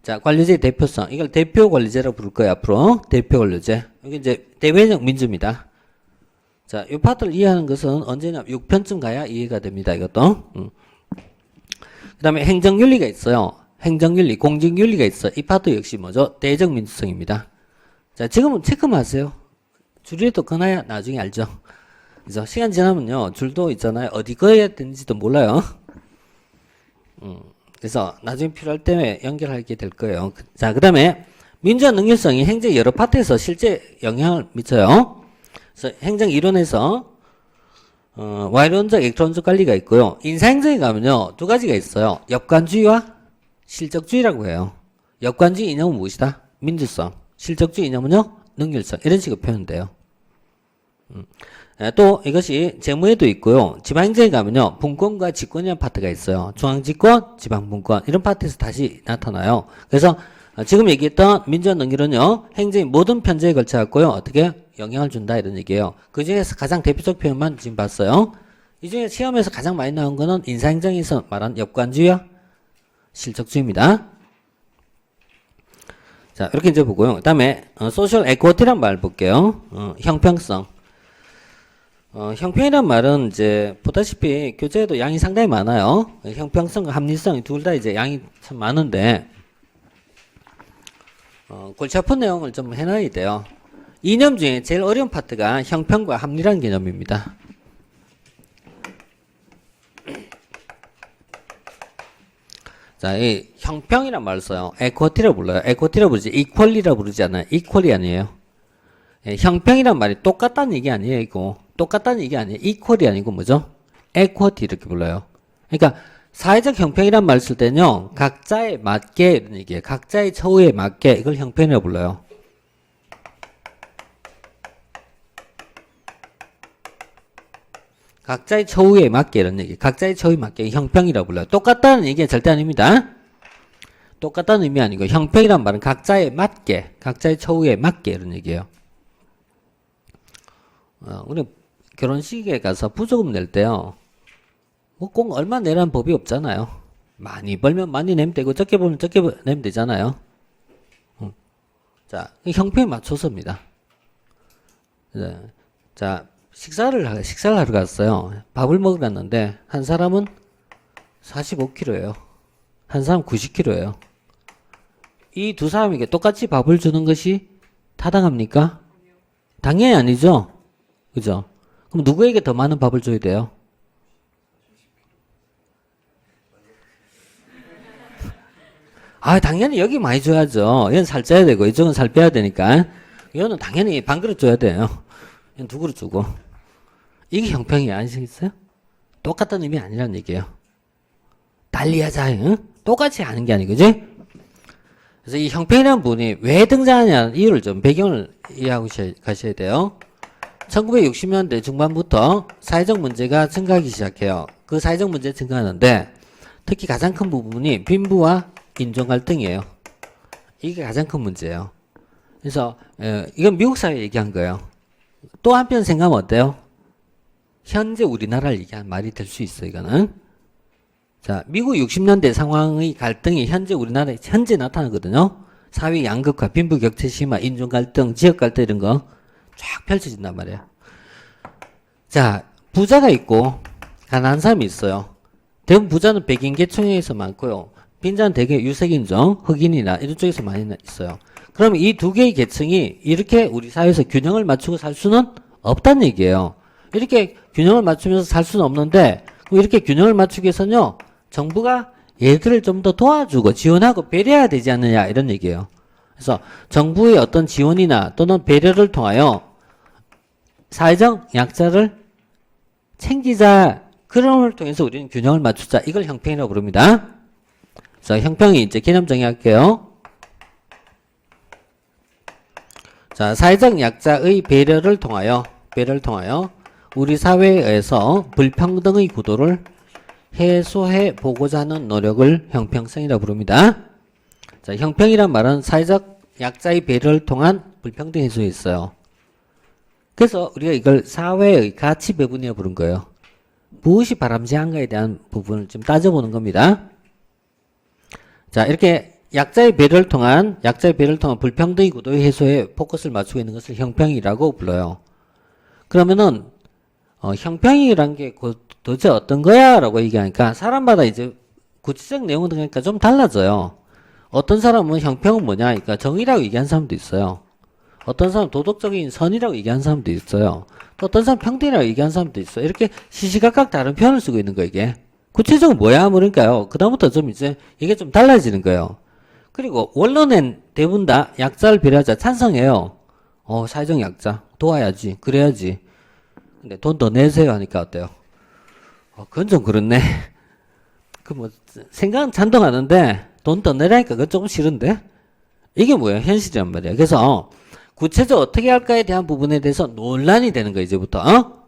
자, 관료제 대표성. 이걸 대표관료제라고 부를 거예요, 앞으로. 대표관료제. 여기 이제 대외적 민주입니다. 자, 이 파트를 이해하는 것은 언제나 6편쯤 가야 이해가 됩니다, 이것도. 그 다음에 행정윤리가 있어요. 행정윤리, 공직윤리가 있어. 이 파트 역시 뭐죠? 대적 민주성입니다. 자, 지금은 체크만 하세요. 줄이라도 꺼놔야 나중에 알죠. 그죠? 시간 지나면요, 줄도 있잖아요. 어디 꺼야 되는지도 몰라요. 그래서 나중에 필요할 때 연결하게 될 거예요. 자, 그 다음에 민주화 능률성이 행정 여러 파트에서 실제 영향을 미쳐요. 그래서 행정 이론에서 Y론적, X론적 관리가 있고요. 인사행정에 가면요, 두 가지가 있어요. 역관주의와 실적주의라고 해요. 역관주의 이념은 무엇이다? 민주성. 실적주의 이념은요, 능률성. 이런 식으로 표현돼요. 또 이것이 재무에도 있고요. 지방행정에 가면요, 분권과 직권이라는 파트가 있어요. 중앙집권, 지방분권 이런 파트에서 다시 나타나요. 그래서 지금 얘기했던 민주화 능률은요, 행정의 모든 편제에 걸쳐 갖고요, 어떻게 영향을 준다 이런 얘기예요. 그 중에서 가장 대표적 표현만 지금 봤어요. 이 중에 시험에서 가장 많이 나온 거는 인사행정에서 말한 역관주의와 실적주의입니다. 자, 이렇게 이제 보고요. 그 다음에 소셜 에쿼티란 말 볼게요. 형평성. 형평이란 말은 이제 보다시피 교재에도 양이 상당히 많아요. 형평성과 합리성 둘 다 이제 양이 참 많은데 골치 아픈 내용을 좀 해놔야 돼요. 이념 중에 제일 어려운 파트가 형평과 합리라는 개념입니다. 자, 이 형평이란 말을 써요. 에쿼티라고 불러요. 에쿼티라고 부르지 이퀄리라고 부르지 않아요. 이퀄이 아니에요. 예, 형평이란 말이 똑같다는 얘기 아니에요. 이거 똑같다는 얘기 아니에요. 이퀄이 아니고 뭐죠? 에쿼티 이렇게 불러요. 그러니까 사회적 형평이란 말을 쓸 때는요, 각자에 맞게 이런 얘기예요. 각자의 처우에 맞게 이걸 형평이라고 불러요. 각자의 처우에 맞게 이런 얘기. 각자의 처우에 맞게 형평이라고 불러요. 똑같다는 얘기가 절대 아닙니다. 똑같다는 의미 아니고 형평이란 말은 각자에 맞게, 각자의 처우에 맞게 이런 얘기예요. 우리 결혼식에 가서 부조금 낼 때요, 뭐 꼭 얼마 내라는 법이 없잖아요. 많이 벌면 많이 내면 되고 적게 벌면 적게 내면 되잖아요. 자, 형평에 맞춰서입니다. 네. 자, 식사를 하러 갔어요. 밥을 먹으러 갔는데 한 사람은 45kg예요. 한 사람 90kg예요. 이 두 사람에게 똑같이 밥을 주는 것이 타당합니까? 당연히 아니죠. 그죠? 그럼 누구에게 더 많은 밥을 줘야 돼요? 아, 당연히 여기 많이 줘야죠. 이건 살 쪄야 되고 이쪽은 살 빼야 되니까 이거는 당연히 반 그릇 줘야 돼요. 이건 두 그릇 주고. 이게 형평이 아니시겠어요? 똑같다는 의미 아니라는 얘기예요. 달리하자. 응? 똑같이 하는 게 아니고, 그지? 그래서 이 형평이라는 부분이 왜 등장하냐는 이유를 좀 배경을 이해하고 가셔야 돼요. 1960년대 중반부터 사회적 문제가 증가하기 시작해요. 그 사회적 문제 증가하는데 특히 가장 큰 부분이 빈부와 인종 갈등이에요. 이게 가장 큰 문제예요. 그래서 이건 미국 사회 얘기한 거예요. 또 한편 생각하면 어때요? 현재 우리나라를 얘기한 말이 될 수 있어, 이거는. 자, 미국 60년대 상황의 갈등이 현재 우리나라에 현재 나타나거든요. 사회 양극화, 빈부 격차 심화, 인종 갈등, 지역 갈등 이런 거 쫙 펼쳐진단 말이에요. 자, 부자가 있고 가난한 사람이 있어요. 대부분 부자는 백인 계층에서 많고요. 빈자는 대개 유색인종, 흑인이나 이런 쪽에서 많이 있어요. 그럼 이 두 개의 계층이 이렇게 우리 사회에서 균형을 맞추고 살 수는 없다는 얘기예요. 이렇게 균형을 맞추면서 살 수는 없는데 이렇게 균형을 맞추기 위해서는요, 정부가 얘들을 좀 더 도와주고 지원하고 배려해야 되지 않느냐 이런 얘기예요. 그래서 정부의 어떤 지원이나 또는 배려를 통하여 사회적 약자를 챙기자, 그런 걸 통해서 우리는 균형을 맞추자, 이걸 형평이라고 부릅니다. 그래서 형평이 이제 개념 정의할게요. 자, 사회적 약자의 배려를 통하여 우리 사회에서 불평등의 구도를 해소해 보고자 하는 노력을 형평성이라고 부릅니다. 자, 형평이란 말은 사회적 약자의 배려를 통한 불평등 해소에 있어요. 그래서 우리가 이걸 사회의 가치 배분이라고 부른 거예요. 무엇이 바람직한가에 대한 부분을 좀 따져보는 겁니다. 자, 이렇게 약자의 배려를 통한 불평등의 구도의 해소에 포커스를 맞추고 있는 것을 형평이라고 불러요. 그러면은 형평이란 게 도대체 어떤 거야? 라고 얘기하니까 사람마다 이제 구체적 내용은 그러니까 좀 달라져요. 어떤 사람은 형평은 뭐냐? 그러니까 정의라고 얘기하는 사람도 있어요. 어떤 사람은 도덕적인 선이라고 얘기하는 사람도 있어요. 또 어떤 사람은 평등이라고 얘기하는 사람도 있어요. 이렇게 시시각각 다른 표현을 쓰고 있는 거 이게. 구체적으로 뭐야? 그러니까요. 그다음부터 좀 이제 이게 좀 달라지는 거예요. 그리고 원론엔 대부분 다 약자를 배려하자 찬성해요. 사회적 약자 도와야지. 그래야지. 근데 돈 더 내세요 하니까 어때요? 그건 좀 그렇네. 그 뭐 생각은 찬동하는데 돈 더 내라니까 그건 조금 싫은데? 이게 뭐예요? 현실이란 말이야. 그래서 구체적으로 어떻게 할까에 대한 부분에 대해서 논란이 되는 거야, 이제부터.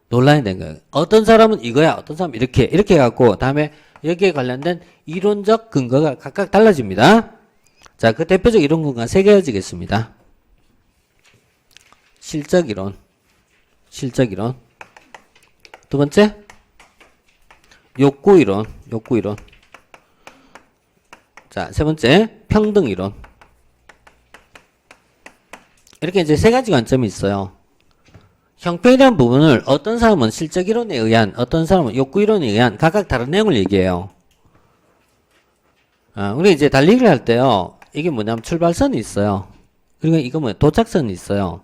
논란이 되는 거야. 어떤 사람은 이거야, 어떤 사람은 이렇게 해갖고, 다음에 여기에 관련된 이론적 근거가 각각 달라집니다. 자, 그 대표적 이론 근거가 세 개여지겠습니다. 실적 이론. 두 번째, 욕구 이론. 자, 세 번째, 평등 이론. 이렇게 이제 세 가지 관점이 있어요. 형평이라는 부분을 어떤 사람은 실적 이론에 의한, 어떤 사람은 욕구 이론에 의한 각각 다른 내용을 얘기해요. 우리 이제 달리기를 할 때요. 이게 뭐냐면 출발선이 있어요. 그리고 이거 뭐야? 도착선이 있어요.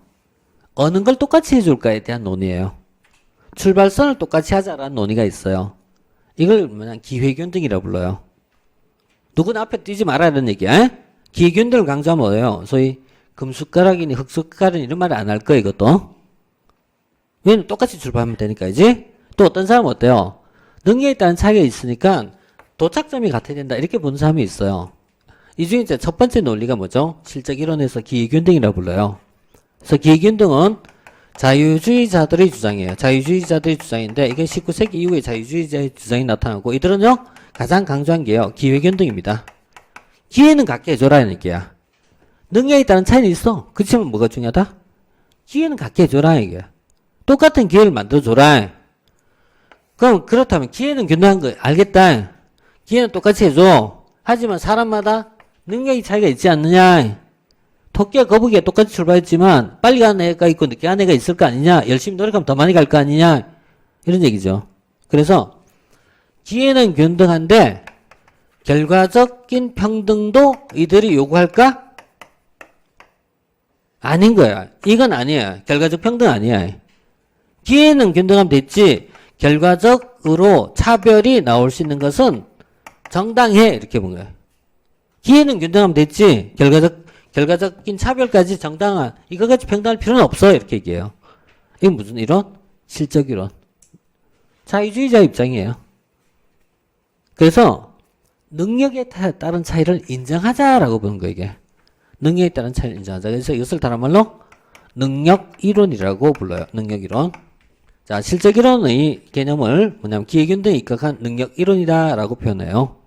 어느 걸 똑같이 해줄까에 대한 논의예요. 출발선을 똑같이 하자라는 논의가 있어요. 이걸 뭐냐? 기회균등이라고 불러요. 누구는 앞에 뛰지 말아라는 얘기야. 기회균등을 강조하면 뭐예요? 소위 금숟가락이니 흙숟가락이니 이런 말을 안 할 거야, 이것도. 왜냐면 똑같이 출발하면 되니까, 이제. 또 어떤 사람은 어때요? 능력에 따른 차이가 있으니까 도착점이 같아야 된다. 이렇게 보는 사람이 있어요. 이 중에 이제 첫 번째 논리가 뭐죠? 실적 이론에서 기회균등이라고 불러요. 그래서 기회균등은 자유주의자들의 주장이에요. 자유주의자들의 주장인데, 이게 19세기 이후에 자유주의자의 주장이 나타나고, 이들은요, 가장 강조한 게요, 기회균등입니다. 기회는 갖게 해줘라는 얘기야. 능력에 따른 차이는 있어. 그렇지만 뭐가 중요하다? 기회는 갖게 해줘라, 이게. 똑같은 기회를 만들어줘라. 그럼 그렇다면 기회는 균등한 거 알겠다. 기회는 똑같이 해줘. 하지만 사람마다 능력의 차이가 있지 않느냐. 토끼와 거북이가 똑같이 출발했지만 빨리 가는 애가 있고 늦게 가는 애가 있을 거 아니냐. 열심히 노력하면 더 많이 갈 거 아니냐. 이런 얘기죠. 그래서 기회는 균등한데 결과적인 평등도 이들이 요구할까? 아닌 거야. 이건 아니야. 결과적 평등 아니야. 기회는 균등하면 됐지. 결과적으로 차별이 나올 수 있는 것은 정당해. 이렇게 본 거야. 기회는 균등하면 됐지. 결과적인 차별까지 정당한, 이거까지 평등할 필요는 없어. 이렇게 얘기해요. 이건 무슨 이론? 실적 이론. 자유주의자 입장이에요. 그래서 능력에 따른 차이를 인정하자라고 보는 거예요. 이게. 능력에 따른 차이를 인정하자. 그래서 이것을 다른 말로 능력 이론이라고 불러요. 능력 이론. 자, 실적 이론의 개념을 뭐냐면 기회균등에 입각한 능력 이론이다라고 표현해요.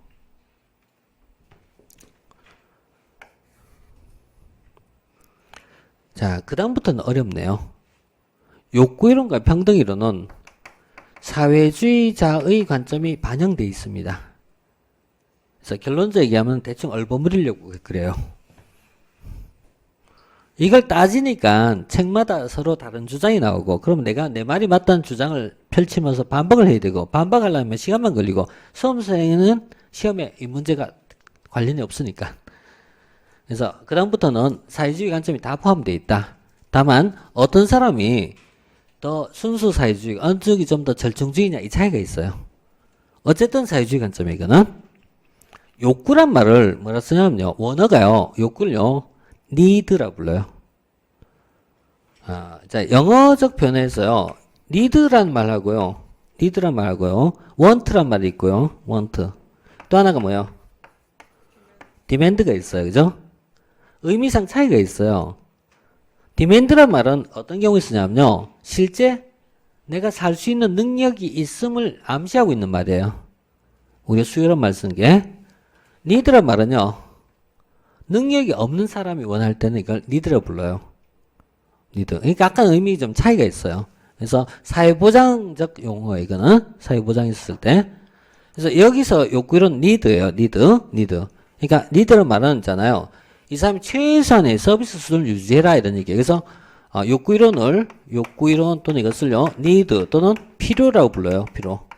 자, 그 다음부터는 어렵네요. 욕구 이론과 평등 이론은 사회주의자의 관점이 반영되어 있습니다. 그래서 결론적으로 얘기하면 대충 얼버무리려고 그래요. 이걸 따지니까 책마다 서로 다른 주장이 나오고, 그러면 내가 내 말이 맞다는 주장을 펼치면서 반박을 해야 되고, 반박하려면 시간만 걸리고, 수험생은 시험에 이 문제가 관련이 없으니까. 그래서 그 다음부터는 사회주의 관점이 다 포함되어 있다. 다만 어떤 사람이 더 순수 사회주의, 어느 쪽이 좀 더 절충주의냐, 이 차이가 있어요. 어쨌든 사회주의 관점에 이거는 욕구란 말을 뭐라 쓰냐면요, 원어가요, 욕구를요 need라 불러요. 자, 영어적 표현에서요, need란 말하고요, want란 말이 있고요, want. 또 하나가 뭐예요? demand가 있어요, 그죠? 의미상 차이가 있어요. demand란 말은 어떤 경우에 쓰냐면요, 실제 내가 살 수 있는 능력이 있음을 암시하고 있는 말이에요. 우리가 수요란 말 쓰는 게. need란 말은요, 능력이 없는 사람이 원할 때는 이걸 니드라고 불러요. 니드. 그러니까 약간 의미 좀 차이가 있어요. 그래서 사회보장적 용어예요. 이거는 사회보장 있을 때. 그래서 여기서 욕구이론 니드예요. 니드. 그러니까 니드는 말하잖아요. 이 사람이 최소한의 서비스 수준을 유지해라 이런 얘기예요. 그래서 욕구이론 또는 이것을요 니드 또는 필요라고 불러요.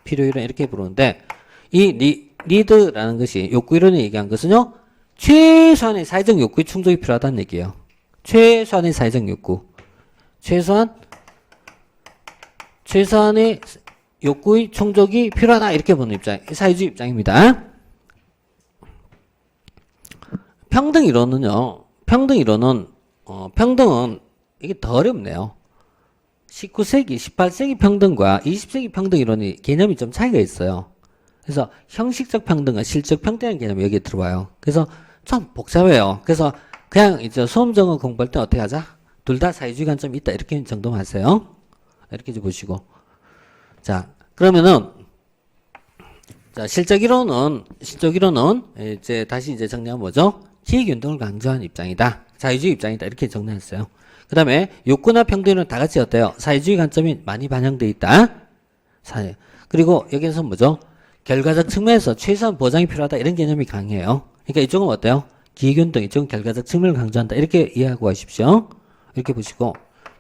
필요이론 이렇게 부르는데 이 니드라는 것이 욕구이론이 얘기한 것은요 최소한의 사회적 욕구의 충족이 필요하다는 얘기예요. 최소한의 사회적 욕구. 최소한의 욕구의 충족이 필요하다 이렇게 보는 입장, 사회주의 입장입니다. 평등이론은 평등은 이게 더 어렵네요. 19세기, 18세기 평등과 20세기 평등이론이 개념이 좀 차이가 있어요. 그래서 형식적 평등과 실적 평등이라는 개념이 여기에 들어와요. 그래서 좀 복잡해요. 그래서 그냥 이제 수험정원 공부할 때 어떻게 하자? 둘 다 사회주의 관점이 있다 이렇게 정도만 하세요. 이렇게 좀 보시고. 자, 그러면은 자, 실적 이론은 이제 다시 이제 정리하면 뭐죠? 기획운동을 강조하는 입장이다. 사회주의 입장이다. 이렇게 정리했어요. 그 다음에 욕구나 평등은 다 같이 어때요? 사회주의 관점이 많이 반영되어 있다. 그리고 여기서 뭐죠? 결과적 측면에서 최소한 보장이 필요하다. 이런 개념이 강해요. 그러니까 이쪽은 어때요? 기획운동, 이쪽은 결과적 측면을 강조한다. 이렇게 이해하고 가십시오. 이렇게 보시고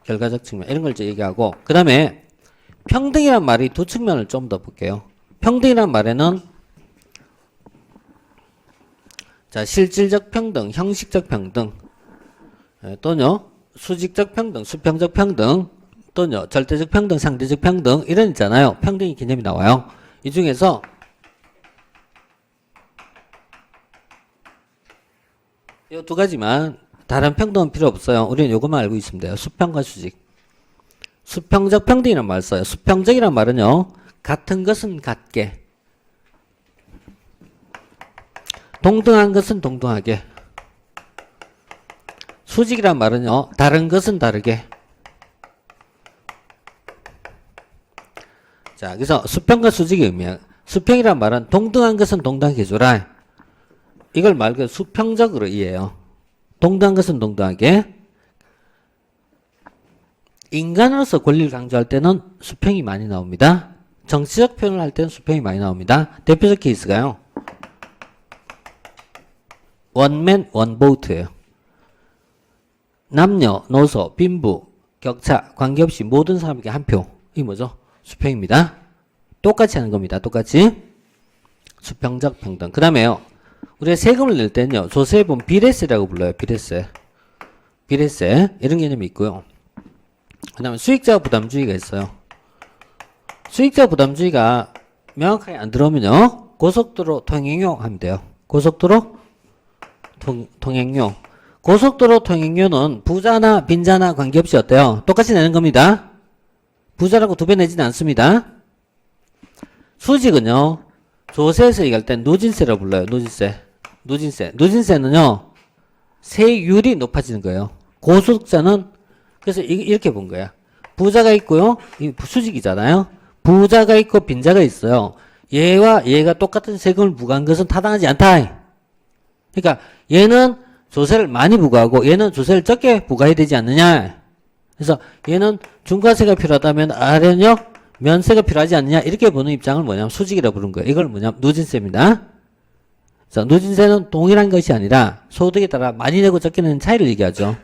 결과적 측면 이런 걸 이제 얘기하고 그 다음에 평등이란 말이 두 측면을 좀 더 볼게요. 평등이란 말에는 자 실질적 평등, 형식적 평등 또는요 수직적 평등, 수평적 평등 또는요 절대적 평등, 상대적 평등 이런 있잖아요. 평등의 개념이 나와요. 이 중에서 이 두 가지만 다른 평등은 필요 없어요. 우리는 요것만 알고 있으면 돼요. 수평과 수직. 수평적 평등이란 말 써요. 수평적이란 말은요. 같은 것은 같게. 동등한 것은 동등하게. 수직이란 말은요. 다른 것은 다르게. 자, 그래서 수평과 수직의 의미야. 수평이란 말은 동등한 것은 동등하게 해줘라. 이걸 말 그대로 수평적으로 이해해요. 동등한 것은 동등하게. 인간으로서 권리를 강조할 때는 수평이 많이 나옵니다. 정치적 표현을 할 때는 수평이 많이 나옵니다. 대표적 케이스가요. 원맨 원보트예요. 남녀노소 빈부 격차 관계없이 모든 사람에게 한 표. 이게 뭐죠? 수평입니다. 똑같이 하는 겁니다. 똑같이. 수평적 평등. 그 다음에요. 우리가 세금을 낼 때는요. 조세본 비례세라고 불러요. 비례세. 이런 개념이 있고요. 그 다음에 수익자 부담주의가 있어요. 수익자 부담주의가 명확하게 안 들어오면요. 고속도로 통행료 하면 돼요. 고속도로 통행료. 고속도로 통행료는 부자나 빈자나 관계없이 어때요? 똑같이 내는 겁니다. 부자라고 두 배 내지는 않습니다. 수직은요. 조세에서 얘기할 땐 누진세라고 불러요. 누진세는요. 세율이 높아지는 거예요. 고소득자는 그래서 이렇게 본 거야. 부자가 있고요. 이 수직이잖아요. 부자가 있고 빈자가 있어요. 얘와 얘가 똑같은 세금을 부과한 것은 타당하지 않다. 그러니까 얘는 조세를 많이 부과하고 얘는 조세를 적게 부과해야 되지 않느냐. 그래서 얘는 중과세가 필요하다면 아래는요. 면세가 필요하지 않느냐. 이렇게 보는 입장을 뭐냐면 수직이라고 부른 거예요. 이걸 뭐냐면 누진세입니다. 자, 누진세는 동일한 것이 아니라 소득에 따라 많이 내고 적게 내는 차이를 얘기하죠.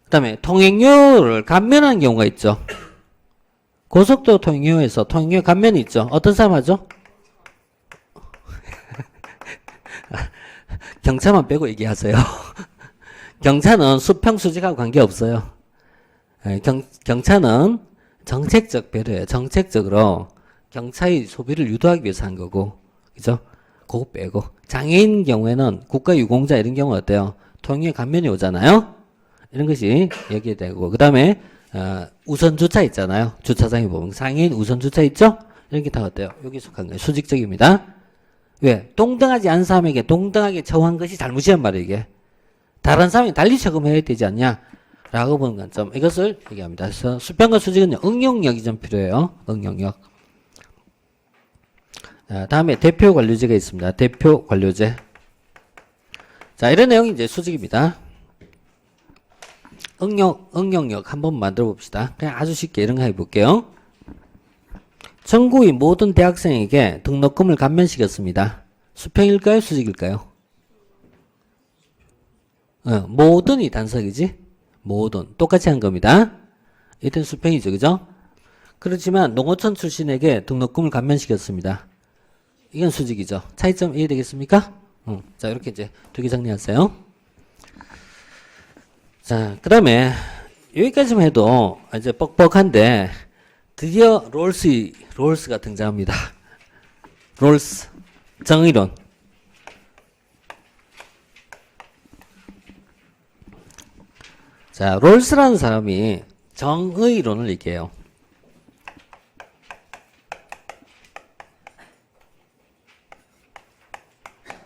그 다음에 통행료를 감면하는 경우가 있죠. 고속도로 통행료에서 통행료 감면이 있죠. 어떤 사람 하죠? 경차만 빼고 얘기하세요. 경차는 수평 수직하고 관계없어요. 경차는 정책적 배려예요. 정책적으로 경차의 소비를 유도하기 위해서 한 거고. 그죠? 그거 빼고. 장애인 경우에는 국가유공자 이런 경우 어때요? 통행료 감면이 오잖아요? 이런 것이 여기에 되고. 그 다음에, 우선주차 있잖아요. 주차장에 보면. 장애인 우선주차 있죠? 이런 게 다 어때요? 여기 속한 거예요. 수직적입니다. 왜? 동등하지 않은 사람에게 동등하게 처우한 것이 잘못이란 말이에요, 이게. 다른 사람이 달리 처금해야 되지 않냐? 라고 보는 관점. 이것을 얘기합니다. 그래서 수평과 수직은 응용력이 좀 필요해요. 응용력. 다음에 대표 관료제가 있습니다. 대표 관료제. 자, 이런 내용이 이제 수직입니다. 응용력 한번 만들어 봅시다. 그냥 아주 쉽게 이런 거 해볼게요. 전국의 모든 대학생에게 등록금을 감면시켰습니다. 수평일까요? 수직일까요? 모든이 단석이지? 모든. 똑같이 한 겁니다. 이땐 수평이죠. 그죠? 그렇지만 농어촌 출신에게 등록금을 감면시켰습니다. 이건 수직이죠. 차이점 이해되겠습니까? 자, 이렇게 이제 두 개 정리하세요. 자, 그 다음에 여기까지만 해도 이제 뻑뻑한데 드디어 롤스가 등장합니다. 롤스. 정의론. 자, 롤스라는 사람이 정의론을 얘기해요.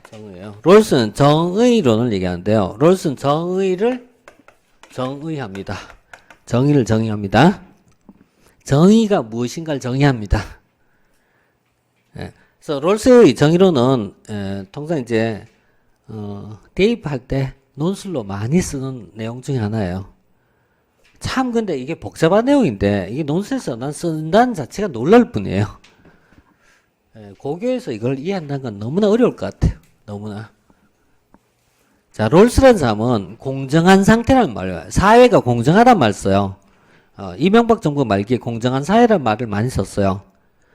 정의예요. 롤스는 정의론을 얘기하는데요. 롤스는 정의를 정의합니다. 정의를 정의합니다. 정의가 무엇인가를 정의합니다. 예. 그래서 롤스의 정의론은 통상 이제 대입할 때 논술로 많이 쓰는 내용 중에 하나예요. 참 근데 이게 복잡한 내용인데 이게 논술에서 난 쓴다는 자체가 놀랄 뿐이에요. 예, 고교에서 이걸 이해한다는 건 너무나 어려울 것 같아요. 너무나. 자, 롤스라는 사람은 공정한 상태라는 말이에요. 사회가 공정하단 말 써요. 이명박 정부 말기에 공정한 사회라는 말을 많이 썼어요.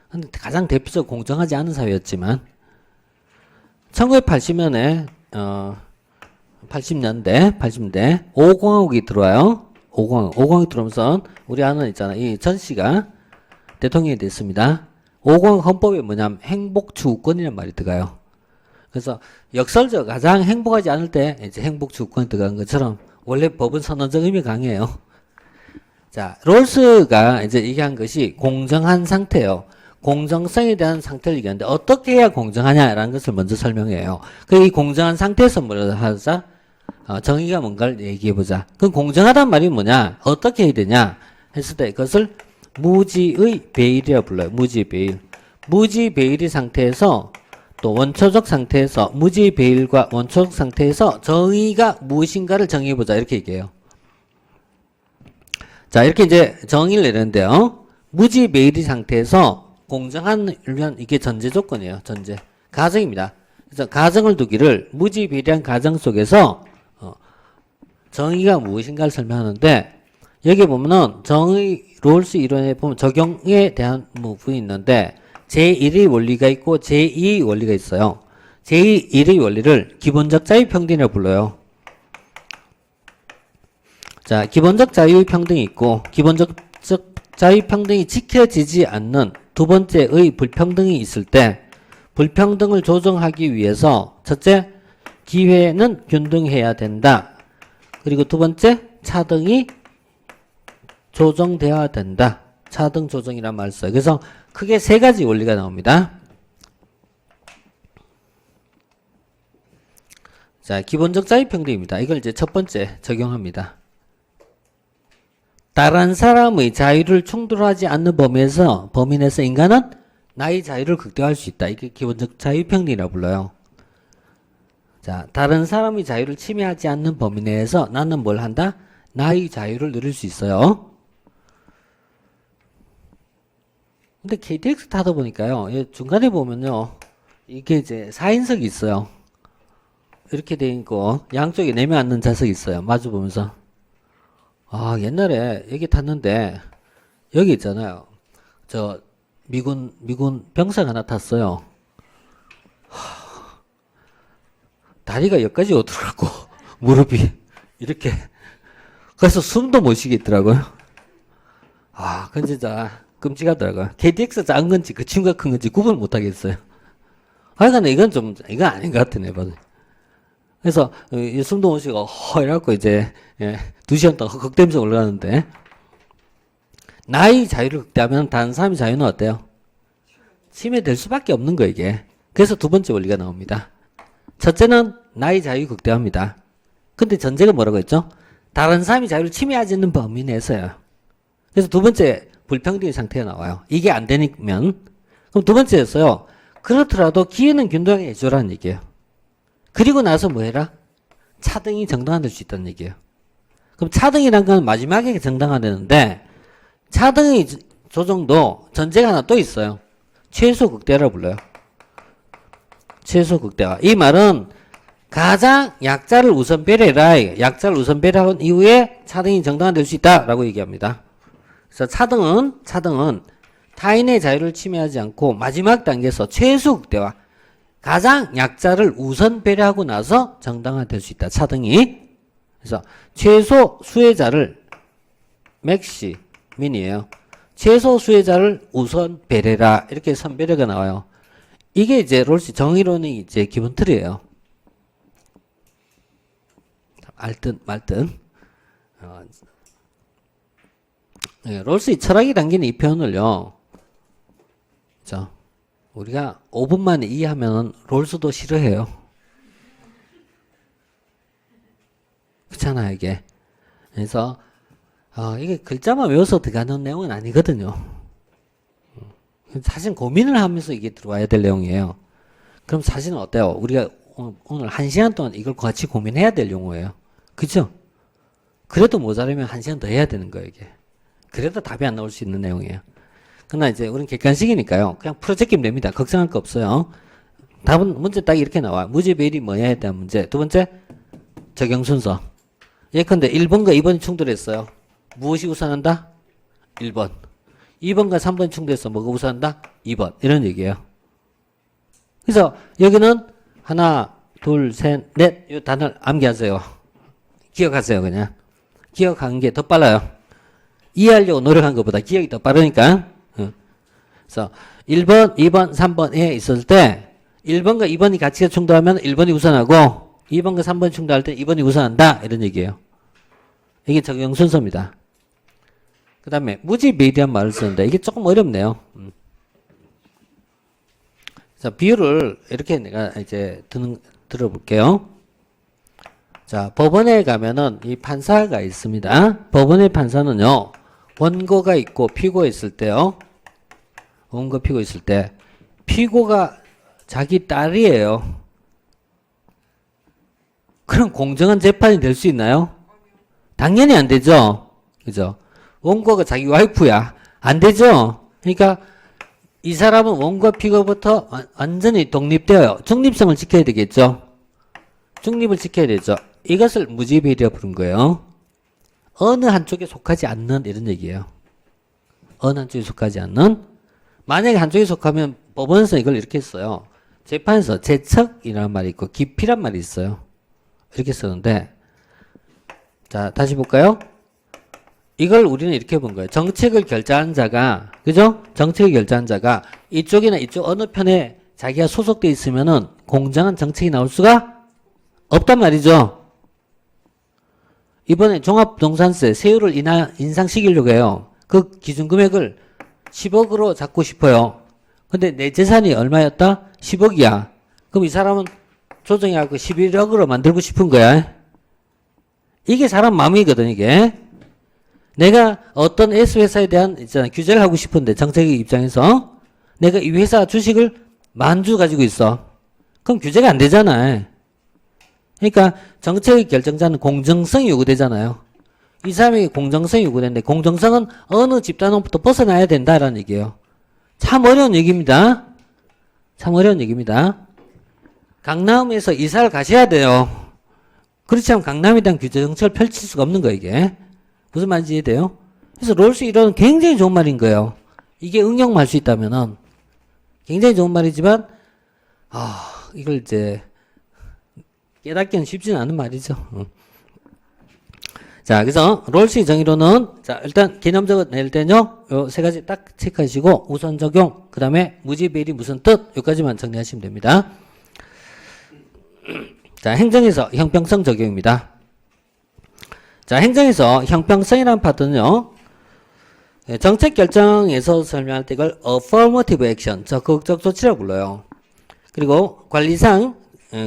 근데 가장 대표적으로 공정하지 않은 사회였지만 1980년에 80년대 5공화국이 들어와요. 5공화국이 들어오면서 우리 아는 있잖아. 이 전 씨가 대통령이 됐습니다. 5공화국 헌법에 뭐냐면 행복추구권이라는 말이 들어가요. 그래서 역설적 가장 행복하지 않을 때 이제 행복추구권이 들어간 것처럼 원래 법은 선언적 의미가 강해요. 자, 롤스가 이제 얘기한 것이 공정한 상태예요. 공정성에 대한 상태를 얘기하는데 어떻게 해야 공정하냐라는 것을 먼저 설명해요. 그 이 공정한 상태에서 뭐를 하자? 정의가 뭔가를 얘기해보자. 그럼 공정하단 말이 뭐냐? 어떻게 해야 되냐? 했을 때 그것을 무지의 배일이라고 불러요. 무지의 배일. 무지의 배일의 상태에서 또 원초적 상태에서 무지의 배일과 원초적 상태에서 정의가 무엇인가를 정의해보자. 이렇게 얘기해요. 자, 이렇게 이제 정의를 내는데요. 무지의 배일의 상태에서 공정한 이게 전제 조건이에요. 전제. 가정입니다. 그래서 가정을 두기를 무지의 배일한 가정 속에서 정의가 무엇인가를 설명하는데 여기 보면은 정의 롤스 이론에 보면 적용에 대한 부분이 있는데 제1의 원리가 있고 제2의 원리가 있어요. 제1의 원리를 기본적 자유평등이라고 불러요. 자, 기본적 자유평등이 있고 기본적 자유평등이 지켜지지 않는 두 번째의 불평등이 있을 때 불평등을 조정하기 위해서 첫째, 기회는 균등해야 된다. 그리고 두 번째, 차등이 조정되어야 된다. 차등 조정이란 말을 써요. 그래서 크게 세 가지 원리가 나옵니다. 자, 기본적 자유평등입니다. 이걸 이제 첫 번째 적용합니다. 다른 사람의 자유를 충돌하지 않는 범위 내에서 인간은 나의 자유를 극대화할 수 있다. 이게 기본적 자유평등이라고 불러요. 자, 다른 사람의 자유를 침해하지 않는 범위 내에서 나는 뭘 한다? 나의 자유를 누릴 수 있어요. 근데 KTX 타다 보니까요, 중간에 보면요, 이게 이제 4인석이 있어요. 이렇게 돼 있고, 양쪽에 4명 앉는 좌석이 있어요. 마주 보면서. 아, 옛날에 여기 탔는데, 여기 있잖아요. 미군 병사가 하나 탔어요. 다리가 여기까지 오더라고. 무릎이. 이렇게. 그래서 숨도 못 쉬겠더라고요. 아, 그건 진짜 끔찍하더라고요. KTX 작은 건지 그 친구가 큰 건지 구분을 못 하겠어요. 하여간 이건 아닌 것 같아, 내 봐도. 그래서, 숨도 못 쉬고, 이래갖고 이제, 2시간 동안 극대면서 올라가는데, 나의 자유를 극대하면 다른 사람의 자유는 어때요? 침해될 수밖에 없는 거, 이게. 그래서 두 번째 원리가 나옵니다. 첫째는 나의 자유 극대화입니다. 근데 전제가 뭐라고 했죠? 다른 사람의 자유를 침해하지 않는 범위 내에서요. 그래서 두 번째 불평등의 상태가 나와요. 이게 안 되면 그럼 두 번째였어요. 그렇더라도 기회는 균등하게 해줘라는 얘기예요. 그리고 나서 뭐 해라? 차등이 정당화될 수 있다는 얘기예요. 그럼 차등이란 건 마지막에 정당화되는데 차등의 조정도 전제가 하나 또 있어요. 최소 극대화라고 불러요. 최소 극대화. 이 말은 가장 약자를 우선 배려해라. 약자를 우선 배려한 이후에 차등이 정당화될 수 있다라고 얘기합니다. 그래서 차등은 타인의 자유를 침해하지 않고 마지막 단계에서 최소 극대화. 가장 약자를 우선 배려하고 나서 정당화될 수 있다. 차등이. 그래서 최소 수혜자를 맥시 민이에요. 최소 수혜자를 우선 배려라. 이렇게 선배려가 나와요. 이게 이제 롤스 정의론의 이제 기본 틀이에요. 알듯 말듯. 롤스의 철학이 담긴 이 표현을요. 자, 우리가 5분 만에 이해하면 롤스도 싫어해요. 그렇잖아요, 이게. 그래서 이게 글자만 외워서 들어가는 내용은 아니거든요. 사실 고민을 하면서 이게 들어와야 될 내용이에요. 그럼 사실은 어때요? 우리가 오늘 1시간 동안 이걸 같이 고민해야 될 용어예요. 그죠? 그래도 모자라면 1시간 더 해야 되는 거예요, 이게. 그래도 답이 안 나올 수 있는 내용이에요. 그러나 이제 우리는 객관식이니까요. 그냥 풀어제끼면 됩니다. 걱정할 거 없어요. 답은 문제 딱 이렇게 나와. 무지배일이 뭐냐에 대한 문제. 두 번째, 적용 순서. 예컨대 1번과 2번이 충돌했어요. 무엇이 우선한다? 1번. 2번과 3번이 충돌해서 뭐가 우선한다? 2번. 이런 얘기예요. 그래서 여기는 하나, 둘, 셋, 넷 이 단어를 암기하세요. 기억하세요. 그냥. 기억하는 게 더 빨라요. 이해하려고 노력한 것보다 기억이 더 빠르니까. 그래서 1번, 2번, 3번에 있을 때 1번과 2번이 가치가 충돌하면 1번이 우선하고 2번과 3번이 충돌할 때 2번이 우선한다. 이런 얘기예요. 이게 적용 순서입니다. 그 다음에 무지배일이란 말을 쓰는데 이게 조금 어렵네요. 자, 비유를 이렇게 내가 이제 들어볼게요. 자, 법원에 가면은 이 판사가 있습니다. 법원의 판사는요, 원고가 있고 피고가 있을 때요. 원고 피고 있을 때 피고가 자기 딸이에요. 그럼 공정한 재판이 될 수 있나요? 당연히 안 되죠. 그죠? 원고가 자기 와이프야. 안 되죠. 그러니까 이 사람은 원고 피고부터 완전히 독립되어요. 중립성을 지켜야 되겠죠. 중립을 지켜야 되죠. 이것을 무지배일이라고 부른 거예요. 어느 한쪽에 속하지 않는 이런 얘기예요. 어느 한쪽에 속하지 않는. 만약에 한쪽에 속하면 법원에서 이걸 이렇게 했어요. 재판에서 재척이라는 말이 있고 기피란 말이 있어요. 이렇게 쓰는데 자, 다시 볼까요? 이걸 우리는 이렇게 본 거예요. 정책을 결정한 자가, 그죠? 정책을 결정한 자가 이쪽이나 이쪽 어느 편에 자기가 소속돼 있으면은 공정한 정책이 나올 수가 없단 말이죠. 이번에 종합부동산세 세율을 인상시키려고 해요. 그 기준금액을 10억으로 잡고 싶어요. 근데 내 재산이 얼마였다? 10억이야. 그럼 이 사람은 조정해갖고 11억으로 만들고 싶은 거야. 이게 사람 마음이거든, 이게. 내가 어떤 S회사에 대한 규제를 하고 싶은데 정책의 입장에서 내가 이 회사 주식을 10,000주 가지고 있어. 그럼 규제가 안 되잖아. 그러니까 정책의 결정자는 공정성이 요구되잖아요. 이 사람에게 공정성이 요구되는데 공정성은 어느 집단으로부터 벗어나야 된다라는 얘기예요. 참 어려운 얘기입니다. 참 어려운 얘기입니다. 강남에서 이사를 가셔야 돼요. 그렇지 않으면 강남에 대한 규제 정책을 펼칠 수가 없는 거예요, 이게. 무슨 말인지 이해돼요? 그래서 롤스 이론은 굉장히 좋은 말인 거예요. 이게 응용만 할 수 있다면은 굉장히 좋은 말이지만 이걸 이제 깨닫기는 쉽지는 않은 말이죠. 자, 그래서 롤스의 정의로는 자, 일단 개념적으로 낼 때는요. 요 세 가지 딱 체크하시고 우선 적용, 그 다음에 무지배일이 무슨 뜻 여기까지만 정리하시면 됩니다. 자, 행정에서 형평성 적용입니다. 자, 행정에서 형평성이라는 파트는요. 정책 결정에서 설명할 때 이걸 affirmative action, 적극적 조치라고 불러요. 그리고 관리상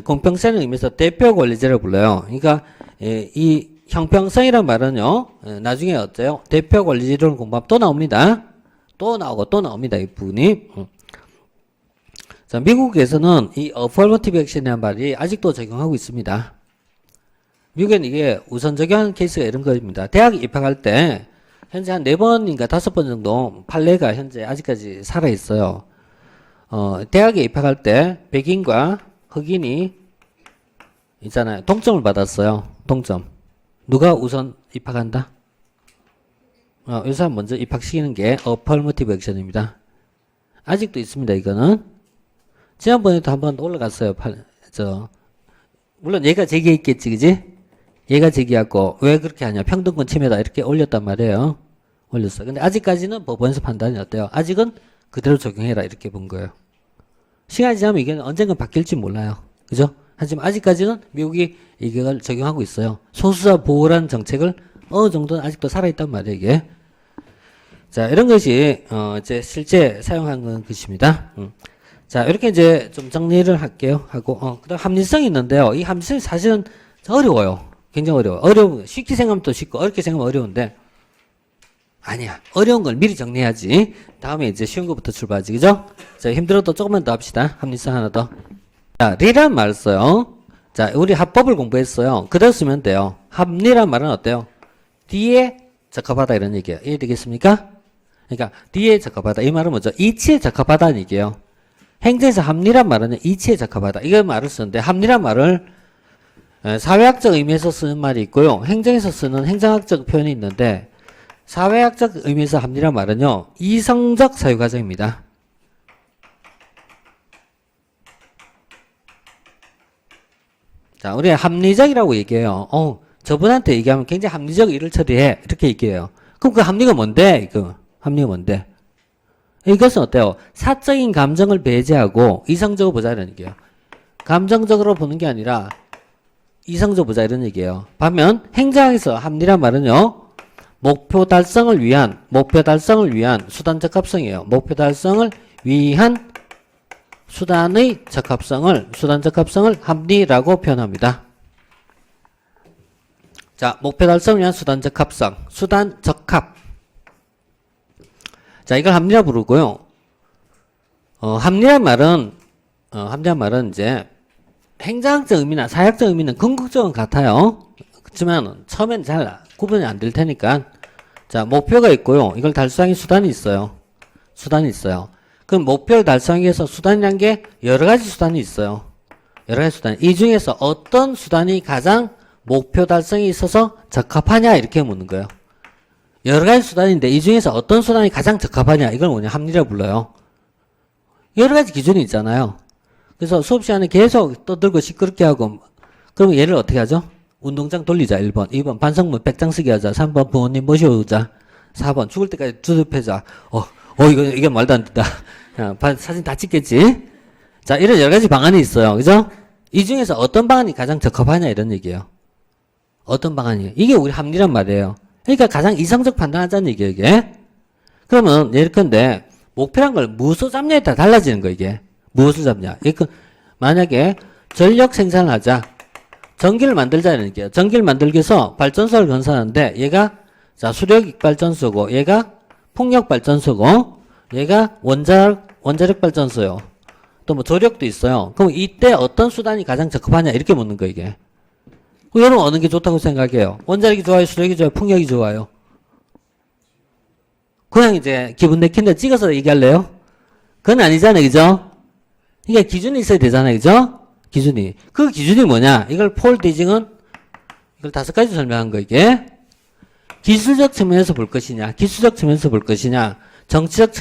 공평성을 의미해서 대표 관리제라고 불러요. 그러니까 이 형평성이란 말은요. 나중에 어때요? 대표 관리제를 공부하면 또 나옵니다. 또 나오고 또 나옵니다. 이 부분이. 자, 미국에서는 이 affirmative action이라는 말이 아직도 적용하고 있습니다. 미국에는 이게 우선 적용하는 케이스가 이런 겁니다. 대학 입학할 때 현재 한 4번인가 5번 정도 판례가 현재 아직까지 살아 있어요. 대학에 입학할 때 백인과 흑인이 있잖아요. 동점을 받았어요. 동점. 누가 우선 입학한다? 이 사람 먼저 입학시키는 게 affirmative action입니다. 아직도 있습니다. 이거는. 지난번에도 한번 올라갔어요. 물론 얘가 제기했겠지, 그지? 얘가 제기하고 왜 그렇게 하냐? 평등권 침해다 이렇게 올렸단 말이에요. 올렸어. 근데 아직까지는 법원에서 판단이 어때요? 아직은 그대로 적용해라 이렇게 본 거예요. 시간이 지나면 이게 언젠가 바뀔지 몰라요. 그죠? 하지만 아직까지는 미국이 이걸 적용하고 있어요. 소수자 보호라는 정책을 어느 정도는 아직도 살아있단 말이에요, 이게. 자, 이런 것이, 이제 실제 사용한 것입니다. 자, 이렇게 이제 좀 정리를 할게요. 하고, 그 다음 합리성이 있는데요. 이 합리성이 사실은 어려워요. 굉장히 어려워요. 쉽게 생각하면 또 쉽고, 어렵게 생각하면 어려운데, 아니야. 어려운 걸 미리 정리해야지. 다음에 이제 쉬운 것부터 출발하지, 그죠? 자, 힘들어도 조금만 더 합시다. 합리성 하나 더. 자, 리란 말을 써요. 자, 우리 합법을 공부했어요. 그대로 쓰면 돼요. 합리란 말은 어때요? 뒤에 적합하다 이런 얘기예요. 이해되겠습니까? 그러니까 뒤에 적합하다. 이 말은 뭐죠? 이치에 적합하다는 얘기예요. 행정에서 합리란 말은 이치에 적합하다. 이거 말을 쓰는데 합리란 말을 사회학적 의미에서 쓰는 말이 있고요. 행정에서 쓰는 행정학적 표현이 있는데 사회학적 의미에서 합리란 말은요. 이성적 사유과정입니다. 자, 우리 합리적이라고 얘기해요. 저분한테 얘기하면 굉장히 합리적 일을 처리해. 이렇게 얘기해요. 그럼 그 합리가 뭔데? 합리가 뭔데? 이것은 어때요? 사적인 감정을 배제하고 이성적으로 보자 이런 얘기예요. 감정적으로 보는 게 아니라 이성적으로 보자 이런 얘기예요. 반면 행정학에서 합리란 말은요. 목표 달성을 위한 수단 적합성이에요. 목표 달성을 위한 수단 적합성을 합리라고 표현합니다. 자, 목표 달성을 위한 수단 적합. 자, 이걸 합리라 부르고요. 합리란 말은 이제 행정학적 의미나 사회학적 의미는 궁극적으로 같아요. 그렇지만 처음엔 잘 구분이 안 될 테니까. 자, 목표가 있고요. 이걸 달성하기 수단이 있어요. 그럼 목표를 달성하기 위해서 수단이란 게 여러 가지 수단이 있어요. 이 중에서 어떤 수단이 가장 목표 달성에 있어서 적합하냐 이렇게 묻는 거예요. 여러 가지 수단인데 이 중에서 어떤 수단이 가장 적합하냐 이걸 뭐냐 합리라고 불러요. 여러 가지 기준이 있잖아요. 그래서 수업 시간에 계속 떠들고 시끄럽게 하고 그러면 얘를 어떻게 하죠? 운동장 돌리자 1번 2번 반성문 100장 쓰게 하자 3번 부모님 모셔오자 4번 죽을 때까지 두드패자 이게 말도 안 된다. 사진 다 찍겠지? 자, 이런 여러 가지 방안이 있어요. 그죠? 이 중에서 어떤 방안이 가장 적합하냐 이런 얘기예요. 어떤 방안이에요? 이게 우리 합리란 말이에요. 그러니까 가장 이성적 판단하자는 얘기예요, 이게. 그러면 예컨대 목표란 걸 무엇으로 잡냐에 따라 달라지는 거예요, 이게. 무엇을 잡냐. 만약에 전력 생산을 하자. 전기를 만들자 이런 얘기예요. 전기를 만들기 위해서 발전소를 건설하는데 얘가 자, 수력 발전소고 얘가 풍력 발전소고 얘가 원자력 발전소요. 또 뭐 조력도 있어요. 그럼 이때 어떤 수단이 가장 적합하냐 이렇게 묻는 거 이게. 여러분 어느 게 좋다고 생각해요? 원자력이 좋아요? 수력이 좋아요? 풍력이 좋아요? 그냥 이제 기분 내킨데 찍어서 얘기할래요? 그건 아니잖아요. 그죠? 이게 기준이 있어야 되잖아요. 그죠? 기준이. 그 기준이 뭐냐? 이걸 폴 디징은 이걸 5가지 설명한 거 이게. 기술적 측면에서 볼 것이냐? 정치적 측면에서 볼 것이냐? 경제적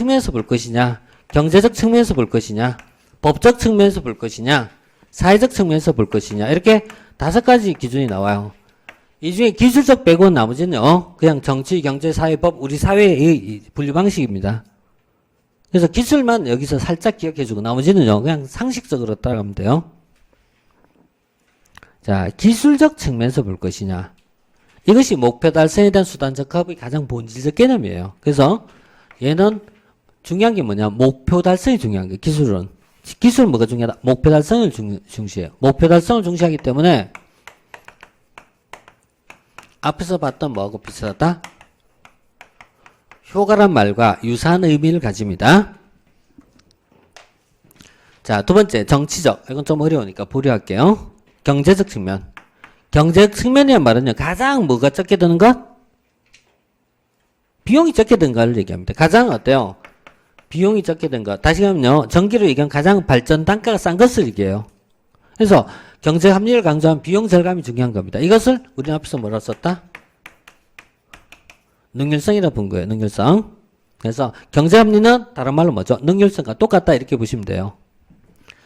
측면에서 볼 것이냐? 법적 측면에서 볼 것이냐? 사회적 측면에서 볼 것이냐? 이렇게 5가지 기준이 나와요. 이 중에 기술적 빼고는 나머지는요. 그냥 정치, 경제, 사회, 법, 우리 사회의 분류 방식입니다. 그래서 기술만 여기서 살짝 기억해주고 나머지는요. 그냥 상식적으로 따라가면 돼요. 자, 기술적 측면에서 볼 것이냐. 이것이 목표 달성에 대한 수단 적합의 가장 본질적 개념이에요. 그래서 얘는 중요한 게 뭐냐. 목표 달성이 중요한 거예요. 기술은 뭐가 중요하다? 목표 달성을 중시해요. 목표 달성을 중시하기 때문에 앞에서 봤던 뭐하고 비슷하다? 효과란 말과 유사한 의미를 가집니다. 자, 두 번째 정치적. 이건 좀 어려우니까 보류할게요. 경제적 측면. 경제적 측면이란 말은요, 가장 뭐가 적게 드는 것? 비용이 적게 든 거를 얘기합니다. 가장 어때요? 비용이 적게 든 것. 다시 하면요, 전기로 얘기하면 가장 발전 단가가 싼 것을 얘기해요. 그래서 경제 합리를 강조한 비용 절감이 중요한 겁니다. 이것을 우리는 앞에서 뭐라 썼다? 능률성이라 본 거예요. 능률성. 그래서 경제 합리는 다른 말로 뭐죠? 능률성과 똑같다 이렇게 보시면 돼요.